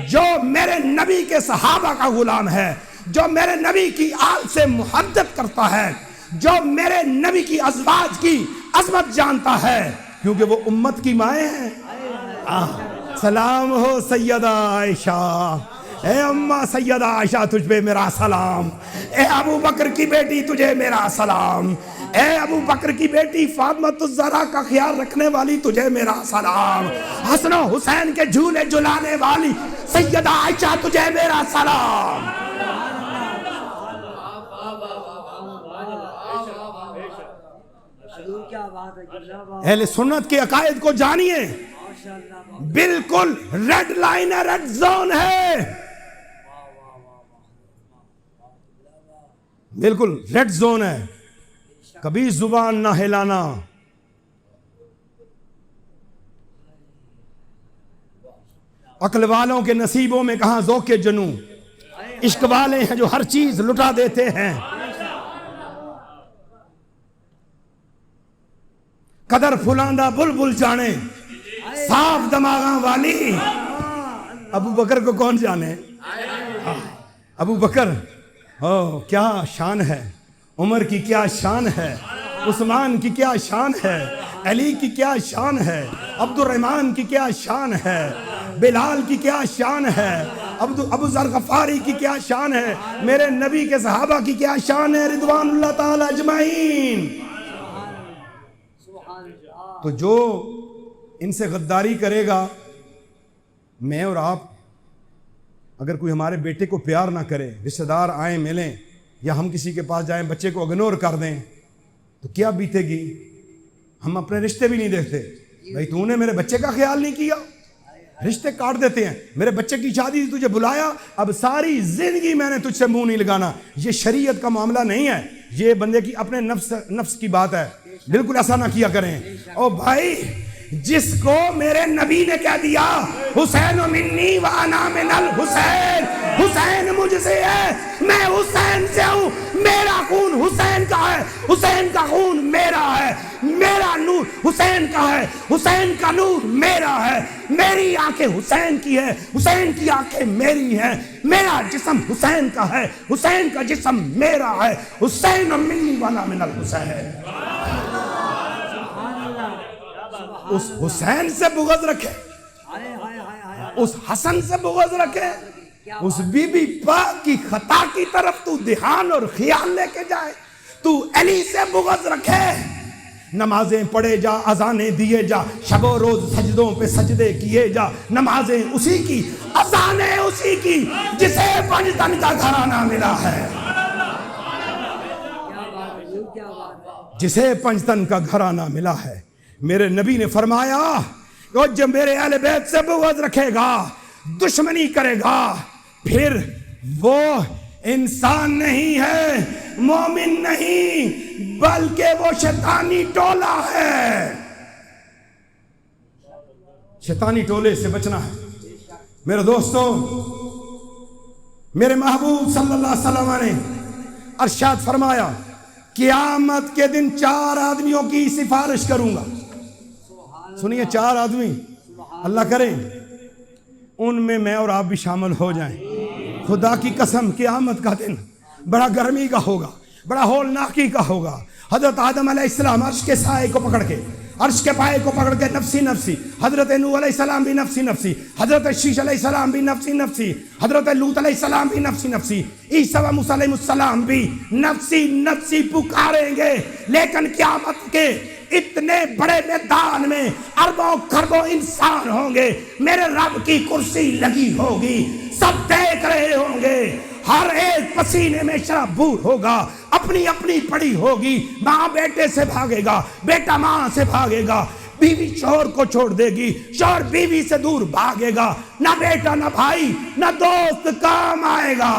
جو میرے نبی کے صحابہ کا غلام ہے, جو میرے نبی کی آل سے محبت کرتا ہے, جو میرے نبی کی ازواج کی عظمت جانتا ہے, کیونکہ وہ امت کی مائیں ہیں. سلام ہو سیدہ عائشہ, اے اماں سیدہ عائشہ تجھ پہ میرا سلام. اے ابو بکر کی بیٹی تجھے میرا سلام. اے ابو بکر کی بیٹی فاطمۃ الزہرا کا خیال رکھنے والی تجھے میرا سلام. حسن و حسین کے جھولے جھلانے والی سیدہ عائشہ تجھے میرا سلام. اہل سنت کے عقائد کو جانیے, بالکل ریڈ لائن ہے, ریڈ زون ہے, بالکل ریڈ زون ہے. کبھی زبان نہ ہلانا. عقل والوں کے نصیبوں میں کہاں ذوق جنوں, عشق والے ہیں جو ہر چیز لٹا دیتے ہیں. قدر پھلاندہ بلبل جانے, صاف دماغاں والی. ابو بکر کو کون جانے؟ ابو بکر کیا شان ہے, عمر کی کیا شان ہے, عثمان کی کیا شان ہے, علی کی کیا شان ہے, عبد الرحمن کی کیا شان ہے, بلال کی کیا شان ہے, ابو ذر غفاری کی کیا شان ہے, میرے نبی کے صحابہ کی کیا شان ہے, رضوان اللہ تعالی اجمعین. تو جو ان سے غداری کرے گا, میں اور آپ, اگر کوئی ہمارے بیٹے کو پیار نہ کرے, رشتہ دار آئیں ملیں, یا ہم کسی کے پاس جائیں بچے کو اگنور کر دیں, تو کیا بیتے گی. ہم اپنے رشتے بھی نہیں دیکھتے, بھائی تو نے میرے بچے کا خیال نہیں کیا, رشتے کاٹ دیتے ہیں. میرے بچے کی شادی تجھے بلایا, اب ساری زندگی میں نے تجھ سے منہ نہیں لگانا. یہ شریعت کا معاملہ نہیں ہے, یہ بندے کی اپنے نفس کی بات ہے. بالکل ایسا نہ کیا کریں. او بھائی, جس کو میرے نبی نے کہہ دیا حسین منی وانا من الحسین، حسین مجھ سے ہے، میں حسین سے ہوں، میرا خون حسین کا ہے، حسین کا خون میرا ہے، میرا نور حسین کا ہے، حسین کا نور میرا ہے، میری آنکھیں حسین کی ہے، حسین کی آنکھیں میری ہیں، میرا جسم حسین کا ہے، حسین کا جسم میرا ہے، حسین منی وانا من الحسین۔ اس حسین سے بغض رکھے، اس حسن سے بغض رکھے، اس بی بی پاک کی خطا کی طرف تو دھیان اور خیال لے کے جائے، تو علی سے بغض رکھے، نمازیں پڑھے جا، اذانیں دیے جا، شب و روز سجدوں پہ سجدے کیے جا، نمازیں اسی کی، اذانیں اسی کی جسے پنجتن کا گھرانہ ملا ہے، جسے پنجتن کا گھرانہ ملا ہے۔ میرے نبی نے فرمایا کہ جب میرے اہل بیت سے بغض رکھے گا، دشمنی کرے گا، پھر وہ انسان نہیں ہے، مومن نہیں، بلکہ وہ شیطانی ٹولہ ہے۔ شیطانی ٹولے سے بچنا ہے میرے دوستوں۔ میرے محبوب صلی اللہ علیہ وسلم نے ارشاد فرمایا قیامت کے دن 4 آدمیوں کی سفارش کروں گا۔ سنیے 4 آدمی، اللہ کرے ان میں میں اور آپ بھی شامل ہو جائیں۔ خدا کی قسم قیامت کا دن بڑا گرمی کا ہوگا، بڑا ہولناکی کا ہوگا۔ حضرت آدم علیہ السلام عرش کے سائے کو پکڑ کے، عرش کے پائے کو پکڑ کے نفسی نفسی، حضرت نوح علیہ السلام بھی نفسی نفسی، حضرت شیش علیہ السلام بھی نفسی نفسی، حضرت لوط علیہ السلام بھی نفسی نفسی، عیسیٰ و موسیٰ علیہ السلام بھی نفسی نفسی پکاریں گے۔ لیکن قیامت کے اتنے بڑے میدان میں اربوں کھربوں انسان ہوں گے، میرے رب کی کرسی لگی ہوگی، سب دیکھ رہے ہوں گے، ہر ایک پسینے میں شرابور ہوگا، اپنی اپنی پڑی ہوگی، ماں بیٹے سے بھاگے گا، بیٹا ماں سے بھاگے گا، بیوی شوہر کو چھوڑ دے گی، شوہر بیوی سے دور بھاگے گا، نہ بیٹا نہ بھائی نہ دوست کام آئے گا۔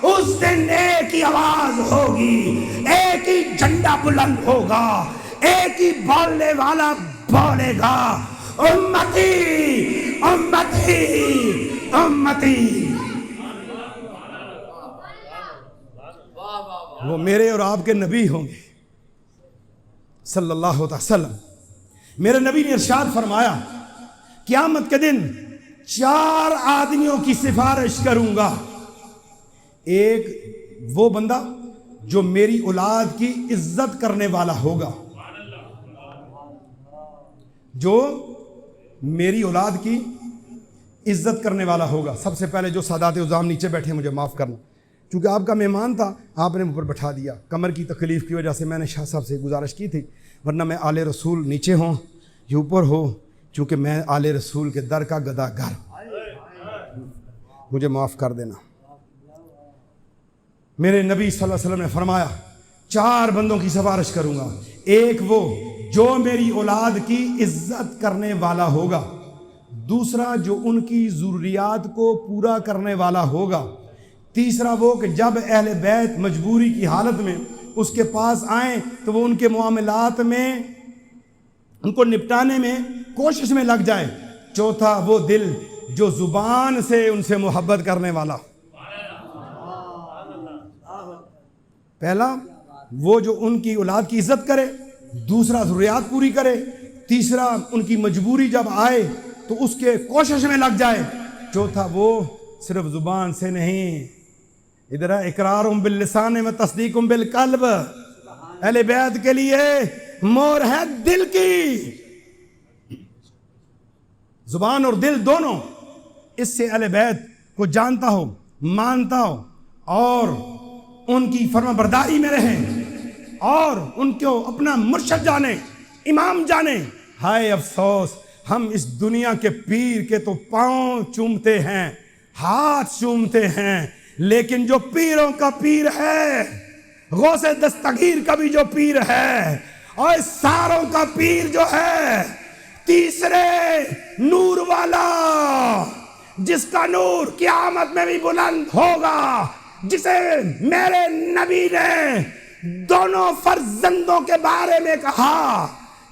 اس دن ایک ہی آواز ہوگی، ایک ہی جھنڈا بلند ہوگا، ایک ہی بولنے والا بولے گا، امتی امتی امتی۔ وہ میرے اور آپ کے نبی ہوں گے صلی اللہ علیہ وسلم۔ میرے نبی نے ارشاد فرمایا قیامت کے دن 4 آدمیوں کی سفارش کروں گا۔ ایک وہ بندہ جو میری اولاد کی عزت کرنے والا ہوگا، جو میری اولاد کی عزت کرنے والا ہوگا۔ سب سے پہلے جو سادات عظام نیچے بیٹھے، مجھے معاف کرنا، چونکہ آپ کا مہمان تھا، آپ نے اوپر بٹھا دیا، کمر کی تکلیف کی وجہ سے میں نے شاہ صاحب سے گزارش کی تھی، ورنہ میں آل رسول نیچے ہوں یہ اوپر ہو، چونکہ میں آل رسول کے در کا گدا گر، مجھے معاف کر دینا۔ میرے نبی صلی اللہ علیہ وسلم نے فرمایا 4 بندوں کی سفارش کروں گا۔ ایک وہ جو میری اولاد کی عزت کرنے والا ہوگا، دوسرا جو ان کی ضروریات کو پورا کرنے والا ہوگا، تیسرا وہ کہ جب اہل بیت مجبوری کی حالت میں اس کے پاس آئیں تو وہ ان کے معاملات میں ان کو نپٹانے میں کوشش میں لگ جائے، چوتھا وہ دل جو زبان سے ان سے محبت کرنے والا۔ پہلا وہ جو ان کی اولاد کی عزت کرے، دوسرا ضروریات پوری کرے، تیسرا ان کی مجبوری جب آئے تو اس کے کوشش میں لگ جائے، چوتھا وہ صرف زبان سے نہیں، ادھر اقرارم باللسان و تصدیقم بالقلب۔ اہل بیت کے لیے مور ہے دل کی، زبان اور دل دونوں، اس سے اہل بیت کو جانتا ہو، مانتا ہو اور ان کی فرما برداری میں رہیں اور ان کو اپنا مرشد جانے، امام جانے۔ ہائے افسوس، ہم اس دنیا کے پیر کے تو پاؤں چومتے ہیں، ہاتھ چومتے ہیں، لیکن جو پیروں کا پیر ہے، غوث دستگیر کا بھی جو پیر ہے اور ساروں کا پیر جو ہے، تیسرے نور والا، جس کا نور قیامت میں بھی بلند ہوگا، جسے میرے نبی نے دونوں فرزندوں کے بارے میں کہا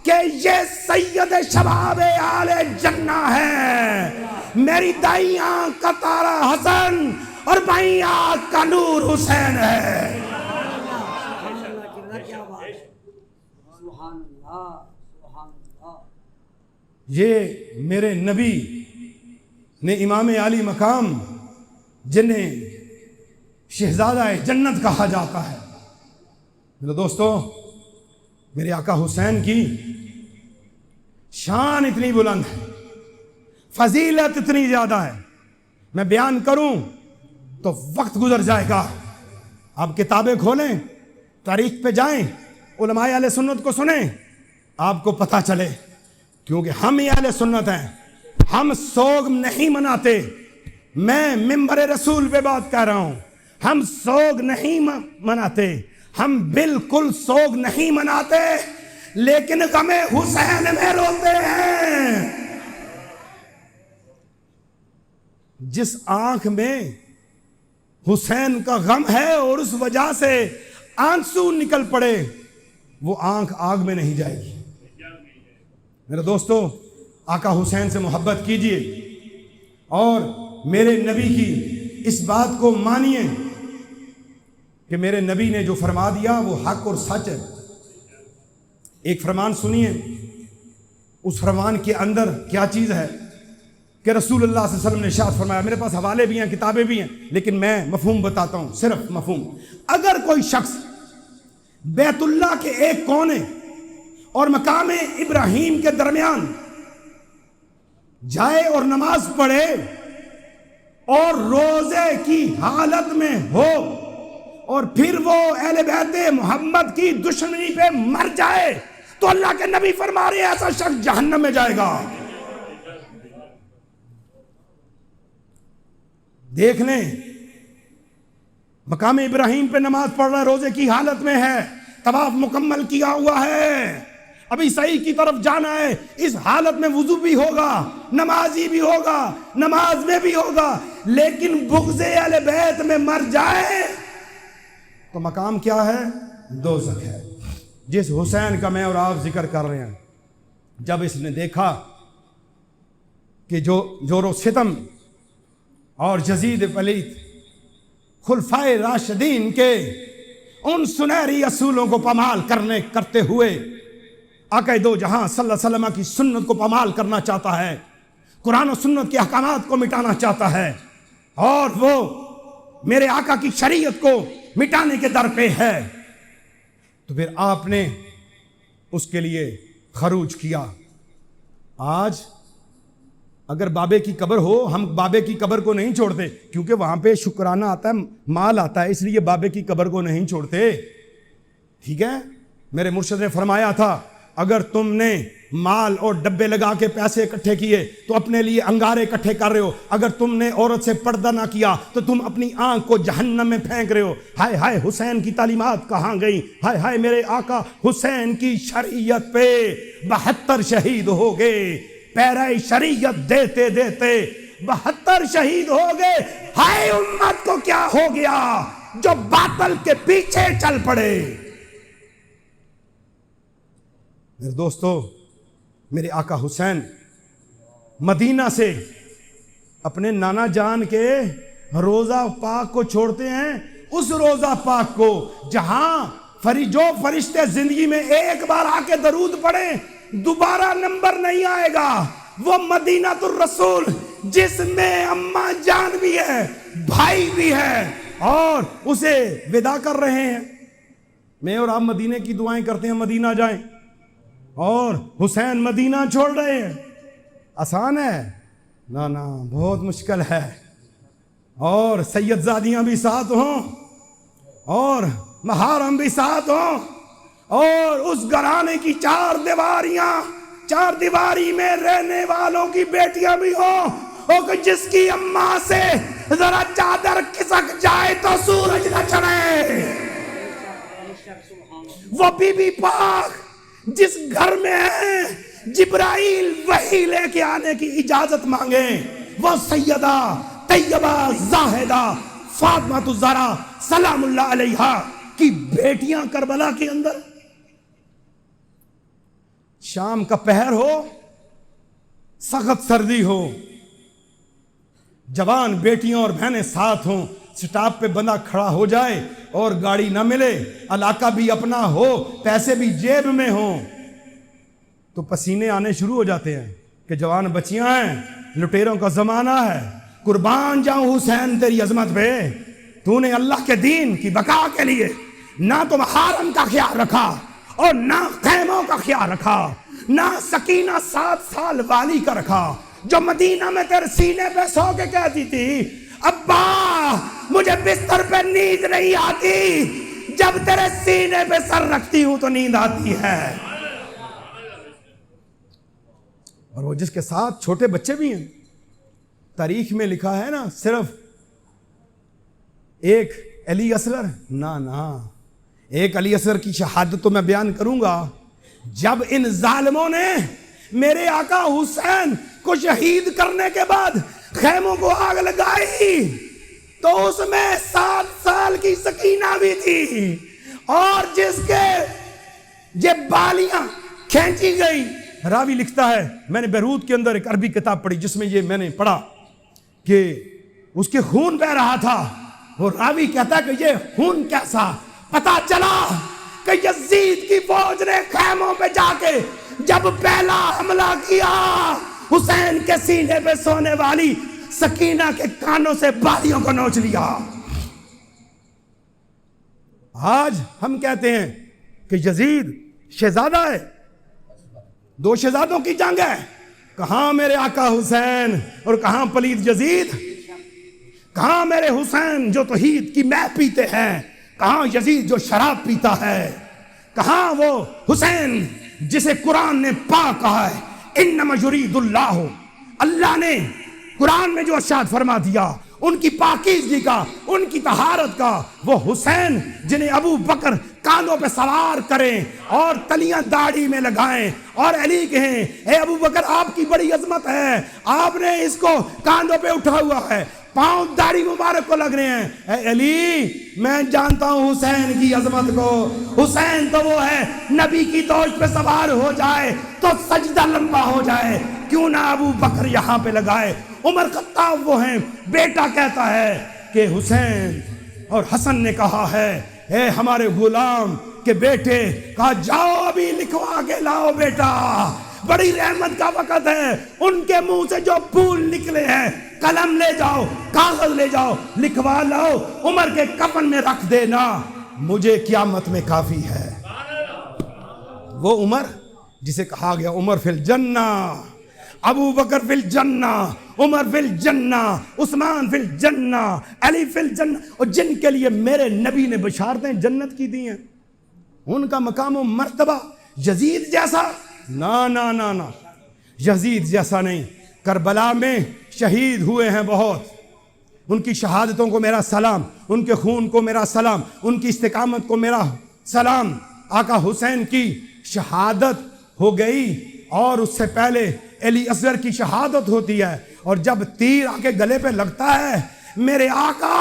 کہ یہ سید شباب آل جنہ ہے، میری دائیں آنکھ کا تارا حسن اور بائیں آنکھ کا نور حسین ہے۔ یہ میرے نبی نے امام عالی مقام جنہیں شہزادہ جنت کہا جاتا ہے، میرے دوستو، میرے آقا حسین کی شان اتنی بلند ہے، فضیلت اتنی زیادہ ہے، میں بیان کروں تو وقت گزر جائے گا۔ آپ کتابیں کھولیں، تاریخ پہ جائیں، علماء اہل سنت کو سنیں، آپ کو پتہ چلے، کیونکہ ہم ہی اہل سنت ہیں، ہم سوگ نہیں مناتے۔ میں ممبر رسول پہ بات کر رہا ہوں، ہم سوگ نہیں مناتے، ہم بالکل سوگ نہیں مناتے، لیکن غم حسین میں روتے ہیں۔ جس آنکھ میں حسین کا غم ہے اور اس وجہ سے آنسو نکل پڑے، وہ آنکھ آگ میں نہیں جائے گی۔ میرے دوستو، آقا حسین سے محبت کیجئے اور میرے نبی کی اس بات کو مانیے کہ میرے نبی نے جو فرما دیا وہ حق اور سچ ہے۔ ایک فرمان سنیے، اس فرمان کے اندر کیا چیز ہے کہ رسول اللہ صلی اللہ علیہ وسلم نے ارشاد فرمایا، میرے پاس حوالے بھی ہیں، کتابیں بھی ہیں، لیکن میں مفہوم بتاتا ہوں، صرف مفہوم۔ اگر کوئی شخص بیت اللہ کے ایک کونے اور مقام ابراہیم کے درمیان جائے اور نماز پڑھے اور روزے کی حالت میں ہو اور پھر وہ اہل بیت محمد کی دشمنی پہ مر جائے تو اللہ کے نبی فرما رہے ہیں ایسا شخص جہنم میں جائے گا۔ دیکھ لیں، مقام ابراہیم پہ نماز پڑھ رہا ہے، روزے کی حالت میں ہے، طواف مکمل کیا ہوا ہے، ابھی صحیح کی طرف جانا ہے، اس حالت میں وضو بھی ہوگا، نمازی بھی ہوگا، نماز میں بھی ہوگا، لیکن بغض اہل بیت میں مر جائے تو مقام کیا ہے؟ دوزخ ہے۔ جس حسین کا میں اور آپ ذکر کر رہے ہیں، جب اس نے دیکھا کہ جو جور و ستم اور یزید پلیت خلفائے راشدین کے ان سنہری اصولوں کو پامال کرتے ہوئے آقا دو جہاں صلی اللہ علیہ وسلم کی سنت کو پامال کرنا چاہتا ہے، قرآن و سنت کے احکامات کو مٹانا چاہتا ہے، اور وہ میرے آقا کی شریعت کو مٹانے کے در پہ ہے، تو پھر آپ نے اس کے لیے خروج کیا۔ آج اگر بابے کی قبر ہو، ہم بابے کی قبر کو نہیں چھوڑتے، کیونکہ وہاں پہ شکرانہ آتا ہے، مال آتا ہے، اس لیے بابے کی قبر کو نہیں چھوڑتے، ٹھیک ہے؟ میرے مرشد نے فرمایا تھا، اگر تم نے مال اور ڈبے لگا کے پیسے اکٹھے کیے تو اپنے لیے انگارے اکٹھے کر رہے ہو، اگر تم نے عورت سے پردہ نہ کیا تو تم اپنی آنکھ کو جہنم میں پھینک رہے ہو۔ ہائے ہائے حسین کی تعلیمات کہاں گئی؟ ہائے ہائے میرے آقا حسین کی شریعت پہ 72 شہید ہو گئے، پیرے شریعت دیتے دیتے 72 شہید ہو گئے۔ ہائے امت کو کیا ہو گیا جو باطل کے پیچھے چل پڑے۔ میرے دوستو، میرے آقا حسین مدینہ سے اپنے نانا جان کے روضہ پاک کو چھوڑتے ہیں، اس روضہ پاک کو جہاں جو فرشتے زندگی میں ایک بار آ کے درود پڑھیں دوبارہ نمبر نہیں آئے گا، وہ مدینہ الرسول جس میں اماں جان بھی ہے، بھائی بھی ہے، اور اسے ودا کر رہے ہیں۔ میں اور آپ مدینے کی دعائیں کرتے ہیں مدینہ جائیں، اور حسین مدینہ چھوڑ رہے ہیں۔ آسان ہے؟ نا بہت مشکل ہے۔ اور سید زادیاں بھی ساتھ ہوں اور محارم بھی ساتھ ہوں اور اس گھرانے کی چار دیواری میں رہنے والوں کی بیٹیاں بھی ہوں، اور جس کی اماں سے ذرا چادر کھسک جائے تو سورج نہ چڑھے، وہ بی بی پاک جس گھر میں ہے جبرائیل وحی لے کے آنے کی اجازت مانگے، وہ سیدہ طیبہ زاہدہ فاطمہ الزہرا سلام اللہ علیہا کی بیٹیاں کربلا کے اندر شام کا پہر ہو، سخت سردی ہو، جوان بیٹیاں اور بہنیں ساتھ ہوں، سٹاپ پہ بندہ کھڑا ہو جائے اور گاڑی نہ ملے، علاقہ بھی اپنا ہو، پیسے بھی جیب میں ہوں، تو پسینے آنے شروع ہو جاتے ہیں کہ جوان بچیاں ہیں، لٹیروں کا زمانہ ہے، قربان جاؤں حسین تیری عظمت پہ، تو نے اللہ کے دین کی بقا کے لیے نہ تم حرم کا خیال رکھا اور نہ خیموں کا خیال رکھا، نہ سکینہ 7 سال والی کا رکھا، جو مدینہ میں تیرے سینے پہ سو کے کہتی تھی ابا مجھے بستر پہ نیند نہیں آتی، جب تیرے سینے پہ سر رکھتی ہوں تو نیند آتی ہے۔ اور وہ جس کے ساتھ چھوٹے بچے بھی ہیں، تاریخ میں لکھا ہے نا صرف ایک علی اصغر، نہ ایک علی اصغر کی شہادت تو میں بیان کروں گا، جب ان ظالموں نے میرے آقا حسین کو شہید کرنے کے بعد خیموں کو آگ لگائی تو اس میں 7 سال کی سکینہ بھی تھی، اور جس کے یہ بالیاں کھینچی گئی، راوی لکھتا ہے، میں نے بیروت کے اندر ایک عربی کتاب پڑھی جس میں یہ میں نے پڑھا کہ اس کے خون بہ رہا تھا، وہ راوی کہتا ہے کہ یہ خون کیسا، پتا چلا کہ یزید کی فوج نے خیموں پہ جا کے جب پہلا حملہ کیا، حسین کے سینے پہ سونے والی سکینہ کے کانوں سے بالیوں کو نوچ لیا۔ آج ہم کہتے ہیں کہ یزید شہزادہ ہے، 2 شہزادوں کی جنگ ہے، کہاں میرے آقا حسین اور کہاں پلید یزید، کہاں میرے حسین جو توحید کی مہ پیتے ہیں، کہاں یزید جو شراب پیتا ہے، کہاں وہ حسین جسے قرآن نے پاک کہا ہے انما یرید اللہ، اللہ نے قرآن میں جو ارشاد فرما دیا ان کی پاکیزگی کا، ان کی طہارت کا، وہ حسین جنہیں ابو بکر کاندھوں پہ سوار کریں اور تلیاں داڑھی میں لگائیں اور علی کہیں اے ابو بکر آپ کی بڑی عظمت ہے، آپ نے اس کو کاندھوں پہ اٹھا ہوا ہے، پاؤں داڑھی مبارک کو لگ رہے ہیں، اے علی میں جانتا ہوں حسین کی عظمت کو، حسین تو وہ ہے نبی کی دوش پہ سوار ہو جائے تو سجدہ لمبا ہو جائے، کیوں نہ ابو بکر یہاں پہ لگائے۔ عمر خطاب وہ ہیں، بیٹا کہتا ہے کہ حسین اور حسن نے کہا ہے اے ہمارے غلام کے بیٹے، کہا جاؤ ابھی لکھوا کے لاؤ بیٹا، بڑی رحمت کا وقت ہے، ان کے منہ سے جو پھول نکلے ہیں قلم لے جاؤ، کاغذ لے جاؤ، لکھوا لاؤ، عمر کے کفن میں رکھ دینا، مجھے قیامت میں کافی ہے۔ وہ عمر جسے کہا گیا عمر فی الجنہ، ابو بکر فی الجنہ، عمر فی الجنہ، عثمان فی الجنہ، علی فی الجنہ، اور جن کے لیے میرے نبی نے بشارتیں جنت کی دی ہیں، ان کا مقام و مرتبہ یزید جیسا نہ یزید جیسا نہیں۔ کربلا میں شہید ہوئے ہیں بہت، ان کی شہادتوں کو میرا سلام، ان کے خون کو میرا سلام، ان کی استقامت کو میرا سلام۔ آقا حسین کی شہادت ہو گئی اور اس سے پہلے علی اصغر کی شہادت ہوتی ہے، اور جب تیر آ کے گلے پہ لگتا ہے میرے آقا،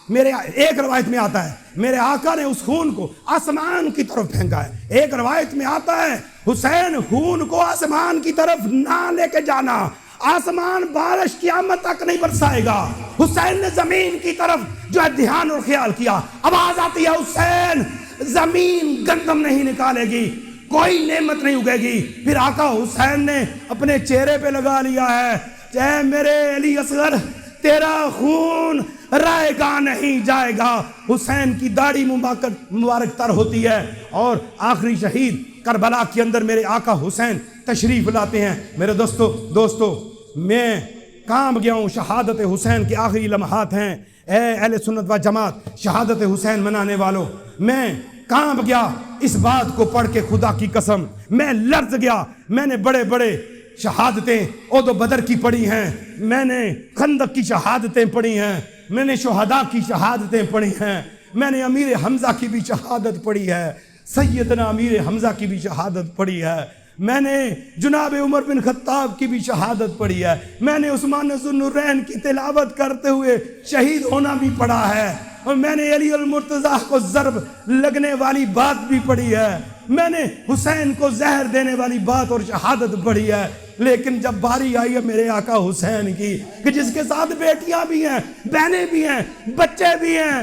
ایک روایت میں آتا ہے میرے آقا نے اس خون کو آسمان کی طرف پھینکا ہے، ایک روایت میں آتا ہے حسین خون کو آسمان کی طرف نہ لے کے جانا، آسمان بارش قیامت تک نہیں برسائے گا، حسین نے زمین کی طرف جو ہے دھیان اور خیال کیا، آواز آتی ہے حسین زمین گندم نہیں نکالے گی، کوئی نعمت نہیں اگے گی، پھر آقا حسین نے اپنے چہرے پہ لگا لیا ہے اے میرے علی اصغر تیرا خون رائے گا نہیں جائے گا، حسین کی داڑھی مبارک تر ہوتی ہے، اور آخری شہید کربلا کے اندر میرے آقا حسین تشریف لاتے ہیں۔ میرے دوستو میں کام گیا ہوں، شہادت حسین کے آخری لمحات ہیں، اے اہل سنت و جماعت شہادت حسین منانے والوں، میں کام گیا اس بات کو پڑھ کے، خدا کی قسم میں لرز گیا، میں نے بڑے بڑے شہادتیں احد و بدر کی پڑھی ہیں، میں نے خندق کی شہادتیں پڑھی ہیں، میں نے شہداء کی شہادتیں پڑھی ہیں، میں نے امیر حمزہ کی بھی شہادت پڑھی ہے، سیدنا امیر حمزہ کی بھی شہادت پڑھی ہے، میں نے جناب عمر بن خطاب کی بھی شہادت پڑھی ہے، میں نے عثمان ذو النورین کی تلاوت کرتے ہوئے شہید ہونا بھی پڑھا ہے، اور میں نے علی المرتضیٰ کو ضرب لگنے والی بات بھی پڑھی ہے، میں نے حسین کو زہر دینے والی بات اور شہادت پڑھی ہے، لیکن جب باری آئی ہے میرے آقا حسین کی کہ جس کے ساتھ بیٹیاں بھی ہیں، بہنیں بھی ہیں، بچے بھی ہیں،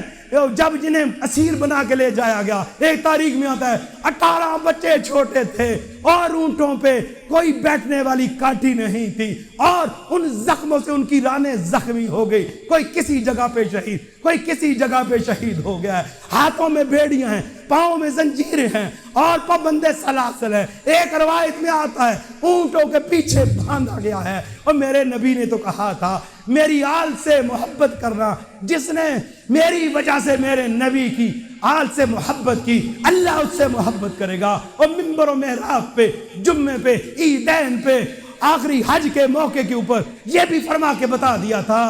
جب جنہیں اسیر بنا کے لے جایا گیا، ایک تاریخ میں آتا ہے 18 بچے چھوٹے تھے اور اونٹوں پہ کوئی بیٹھنے والی کاٹھی نہیں تھی، اور ان زخموں سے ان کی رانیں زخمی ہو گئی، کوئی کسی جگہ پہ شہید، کوئی کسی جگہ پہ شہید ہو گیا ہے، ہاتھوں میں بیڑیاں ہیں، پاؤں میں زنجیریں ہیں اور پابندے سلاسل ہیں۔ ایک روایت میں آتا ہے اونٹوں کے پیچھے باندھا گیا ہے، اور میرے نبی نے تو کہا تھا میری آل سے محبت کرنا، جس نے میری وجہ سے میرے نبی کی آل سے محبت کی اللہ اس سے محبت کرے گا۔ اور منبر و محراب پہ، جمعے پہ، عیدین پہ، آخری حج کے موقع کے اوپر یہ بھی فرما کے بتا دیا تھا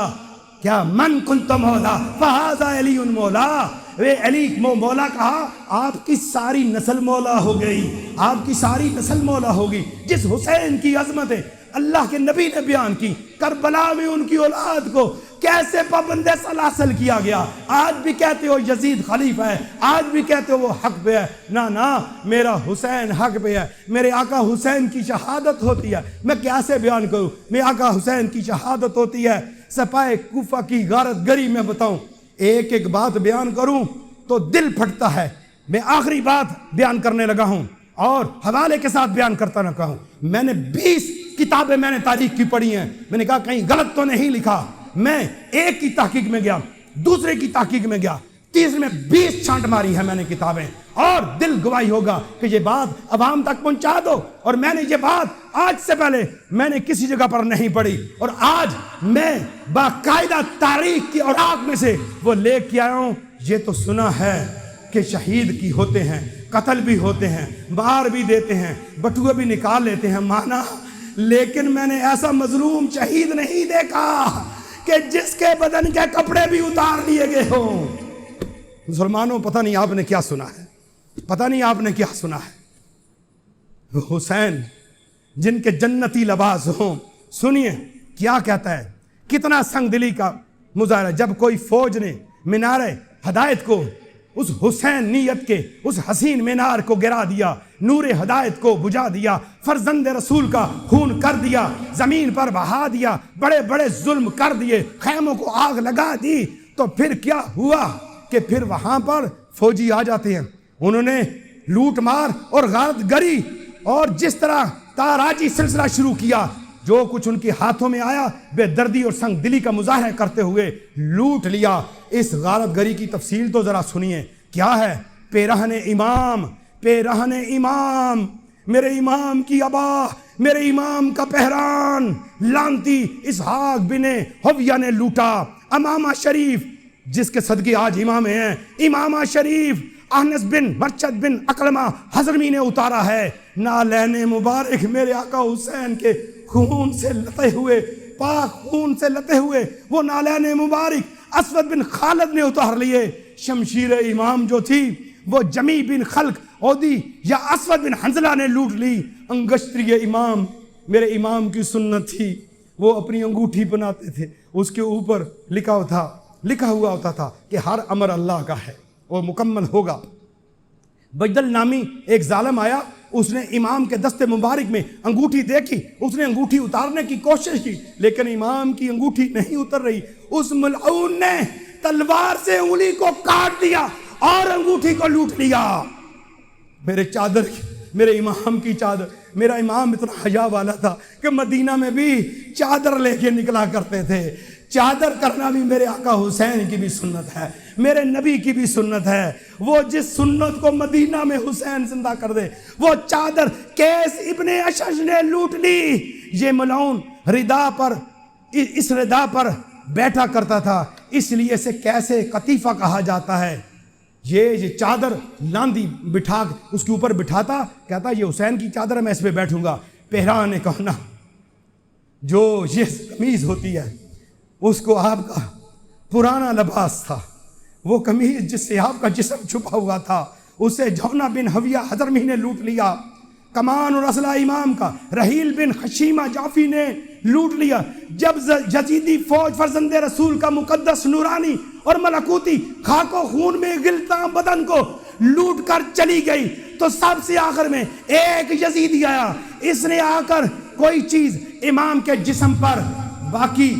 کیا من کنت مولا فہذا علی مولا، وے علی مولا کہا آپ کی ساری نسل مولا ہو گئی، آپ کی ساری نسل مولا ہوگی۔ جس حسین کی عظمت ہے اللہ کے نبی نے بیان کی، کربلا میں ان کی اولاد کو کیسے پابند سلاسل کیا گیا۔ آج بھی کہتے ہو یزید خلیفہ ہے، آج بھی کہتے ہو وہ حق پہ ہے، نہ میرا حسین حق پہ ہے، میرے آقا حسین کی شہادت ہوتی ہے۔ میں کیسے بیان کروں، میرے آقا حسین کی شہادت ہوتی ہے۔ سپاہ کوفہ کی غارت گری میں بتاؤں، ایک ایک بات بیان کروں تو دل پھٹتا ہے۔ میں آخری بات بیان کرنے لگا ہوں اور حوالے کے ساتھ بیان کرتا نہ کہوں۔ میں نے 20 کتابیں میں نے تاریخ کی پڑھی ہیں، میں نے کہا کہیں غلط تو نہیں لکھا۔ میں ایک کی تحقیق میں گیا، دوسرے کی تحقیق میں گیا، تیسرے میں 20 چھانٹ ماری ہے میں نے کتابیں، اور دل گواہی ہوگا کہ یہ بات عوام تک پہنچا دو۔ اور میں نے یہ بات آج سے پہلے میں نے کسی جگہ پر نہیں پڑھی، اور آج میں باقاعدہ تاریخ کی اوراق میں سے وہ لے کے آیا ہوں۔ یہ تو سنا ہے کہ شہید کی ہوتے ہیں، قتل بھی ہوتے ہیں، مار بھی دیتے ہیں، بٹوئے بھی نکال لیتے ہیں، مانا، لیکن میں نے ایسا مظلوم شہید نہیں دیکھا کہ جس کے بدن کے کپڑے بھی اتار لیے گئے ہوں۔ مسلمانوں پتہ نہیں آپ نے کیا سنا ہے، پتہ نہیں آپ نے کیا سنا ہے۔ حسین جن کے جنتی لباس ہوں، سنیے کیا کہتا ہے، کتنا سنگ دلی کا مظاہرہ۔ جب کوئی فوج نے مینار ہدایت کو، اس حسین نیت کے اس حسین مینار کو گرا دیا، نور ہدایت کو بجھا دیا، فرزند رسول کا خون کر دیا، زمین پر بہا دیا، بڑے بڑے ظلم کر دیے، خیموں کو آگ لگا دی، تو پھر کیا ہوا کہ پھر وہاں پر فوجی آ جاتے ہیں۔ انہوں نے لوٹ مار اور غارت گری اور جس طرح تاراجی سلسلہ شروع کیا، جو کچھ ان کے ہاتھوں میں آیا بے دردی اور سنگ دلی کا مظاہرہ کرتے ہوئے لوٹ لیا۔ اس غارت گری کی تفصیل تو ذرا سنیے کیا ہے۔ پیرہن امام، پیرہن امام، میرے امام کی ابا، میرے امام کا پہران لانتی اسحاق بن حویہ نے لوٹا۔ امامہ شریف جس کے صدقے آج امام ہیں، امامہ شریف انس بن مرچد بن اکرمہ حضرمی نے اتارا ہے۔ نالین مبارک میرے آقا حسین کے خون سے لتے ہوئے، پاک خون سے لتے ہوئے وہ نالین مبارک اسود بن خالد نے اتار لیے۔ شمشیر امام جو تھی وہ جمی بن خلق عودی یا اسود بن حنزلہ نے لوٹ لی۔ انگشتری امام، میرے امام کی سنت تھی، وہ اپنی انگوٹھی بناتے تھے، اس کے اوپر لکھا ہوا ہوتا تھا کہ ہر امر اللہ کا ہے، وہ مکمل ہوگا۔ بجدل نامی ایک ظالم آیا، اس نے امام کے دست مبارک میں انگوٹھی دیکھی، اس نے انگوٹھی اتارنے کی کوشش کی، لیکن امام کی انگوٹھی نہیں اتر رہی۔ اس ملعون نے تلوار سے انگلی کو کاٹ دیا اور انگوٹھی کو لوٹ لیا۔ میرے امام کی چادر، میرا امام اتنا حیا والا تھا کہ مدینہ میں بھی چادر لے کے نکلا کرتے تھے۔ چادر کرنا بھی میرے آقا حسین کی بھی سنت ہے، میرے نبی کی بھی سنت ہے۔ وہ جس سنت کو مدینہ میں حسین زندہ کر دے، وہ چادر کیس ابن اشج نے لوٹ لی۔ یہ ملعون ردا پر، اس ردا پر بیٹھا کرتا تھا، اس لیے اسے کیسے قطیفہ کہا جاتا ہے۔ یہ چادر لاندی بٹھا اس کے اوپر بٹھاتا، کہتا یہ حسین کی چادر ہے، میں اس پہ بیٹھوں گا۔ پہران نے کہنا جو یہ قمیض ہوتی ہے اس کو آپ کا پرانا لباس تھا، وہ قمیض جس سے آپ کا جسم چھپا ہوا تھا، اسے جونا بن حویہ حضرمی نے لوٹ لیا۔ کمان اور اسلحہ امام کا رحیل بن خشیمہ جعفی نے لوٹ لیا۔ جب یزیدی فوج فرزند رسول کا مقدس نورانی اور ملکوتی خاک و خون میں گلتا بدن کو لوٹ کر چلی گئی تو سب سے آخر میں ایک یزیدی آیا، اس نے آ کر کوئی چیز امام کے جسم پر باقی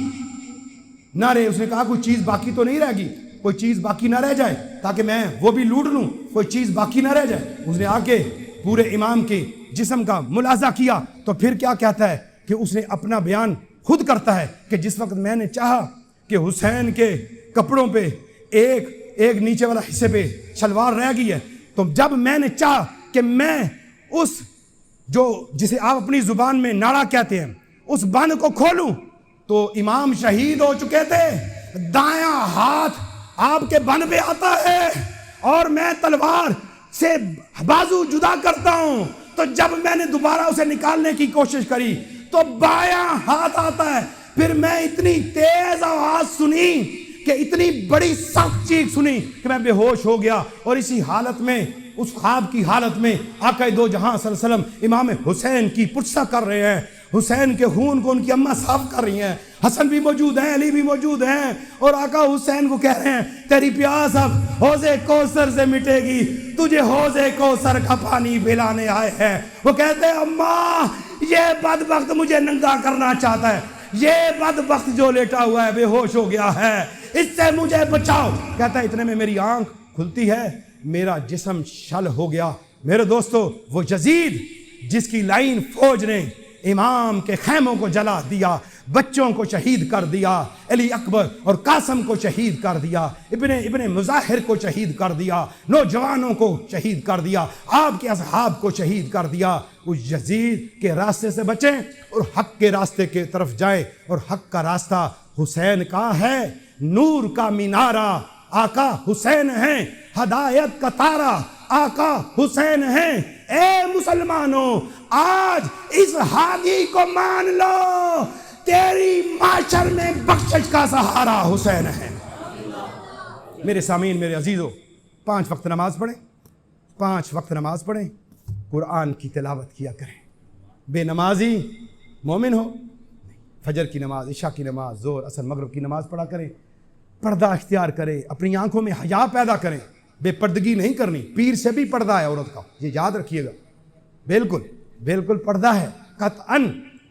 نہ رہے، اس نے کہا کوئی چیز باقی تو نہیں رہ گی، کوئی چیز باقی نہ رہ جائے تاکہ میں وہ بھی لوٹ لوں، کوئی چیز باقی نہ رہ جائے۔ اس نے آ کے پورے امام کے جسم کا ملاحظہ کیا تو پھر کیا کہتا ہے کہ اس نے اپنا بیان خود کرتا ہے کہ جس وقت میں نے چاہا کہ حسین کے کپڑوں پہ ایک نیچے والا حصے پہ شلوار رہ گئی ہے، تو جب میں نے چاہا کہ میں اس جو جسے آپ اپنی زبان میں ناڑا کہتے ہیں اس بند کو کھولوں تو امام شہید ہو چکے تھے، دایاں ہاتھ آپ کے بند پہ آتا ہے اور میں تلوار سے بازو جدا کرتا ہوں، تو جب میں نے دوبارہ اسے نکالنے کی کوشش کری تو بایاں ہاتھ آتا ہے۔ پھر میں اتنی تیز آواز سنی کہ اتنی بڑی سخت چیخ سنی کہ میں بے ہوش ہو گیا، اور اسی حالت میں اس خواب کی حالت میں آقا دو جہاں صلی اللہ علیہ وسلم امام حسین کی پرسہ کر رہے ہیں، حسین کے خون کو ان کی اماں صاف کر رہی ہیں، حسن بھی موجود ہیں، علی بھی موجود ہیں، اور آقا حسین کو کہہ رہے ہیں تیری پیاس اب حوض کوثر سے مٹے گی، تجھے حوض کوثر کا پانی پلانے آئے ہیں۔ وہ کہتے ہیں اماں یہ بدبخت مجھے ننگا کرنا چاہتا ہے، یہ بدبخت جو لیٹا ہوا ہے بے ہوش ہو گیا ہے، اس سے مجھے بچاؤ۔ کہتا ہے اتنے میں میری آنکھ کھلتی ہے، میرا جسم شل ہو گیا۔ میرے دوستو، وہ یزید جس کی لائن فوج نے امام کے خیموں کو جلا دیا، بچوں کو شہید کر دیا، علی اکبر اور قاسم کو شہید کر دیا، ابن مظاہر کو شہید کر دیا، نوجوانوں کو شہید کر دیا، آپ کے اصحاب کو شہید کر دیا، اس یزید کے راستے سے بچیں اور حق کے راستے کی طرف جائیں۔ اور حق کا راستہ حسین کا ہے، نور کا مینارہ آقا حسین ہیں، ہدایت کا تارہ آقا حسین ہیں۔ اے مسلمانوں، آج اس ہادی کو مان لو، تیری معاشر میں بخشش کا سہارا حسین ہے۔ میرے سامعین، میرے عزیزوں، 5 وقت نماز پڑھیں، 5 وقت نماز پڑھیں، قرآن کی تلاوت کیا کریں۔ بے نمازی مومن ہو؟ فجر کی نماز، عشاء کی نماز، ظہر، عصر، مغرب کی نماز پڑھا کریں، پردہ اختیار کریں، اپنی آنکھوں میں حیا پیدا کریں، بے پردگی نہیں کرنی۔ پیر سے بھی پردہ ہے عورت کا، یہ یاد رکھیے گا، بالکل پردہ ہے قطعاً۔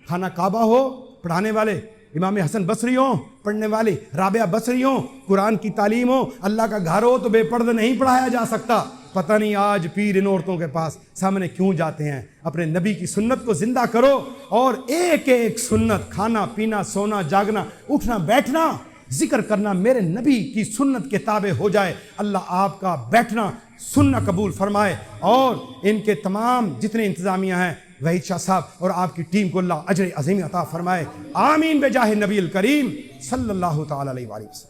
خانہ کعبہ ہو، پڑھانے والے امام حسن بصری ہوں، پڑھنے والے رابعہ بصری ہوں، قرآن کی تعلیم ہو، اللہ کا گھر ہو تو بے پردہ نہیں پڑھایا جا سکتا۔ پتہ نہیں آج پیر ان عورتوں کے پاس سامنے کیوں جاتے ہیں۔ اپنے نبی کی سنت کو زندہ کرو، اور ایک ایک سنت، کھانا پینا، سونا جاگنا، اٹھنا بیٹھنا، ذکر کرنا میرے نبی کی سنت کے تابع ہو جائے۔ اللہ آپ کا بیٹھنا سننا قبول فرمائے، اور ان کے تمام جتنے انتظامیہ ہیں، وحید شاہ صاحب اور آپ کی ٹیم کو اللہ اجر عظیم عطا فرمائے۔ آمین بجاہ نبی الکریم صلی اللہ تعالی علیہ وآلہ وسلم۔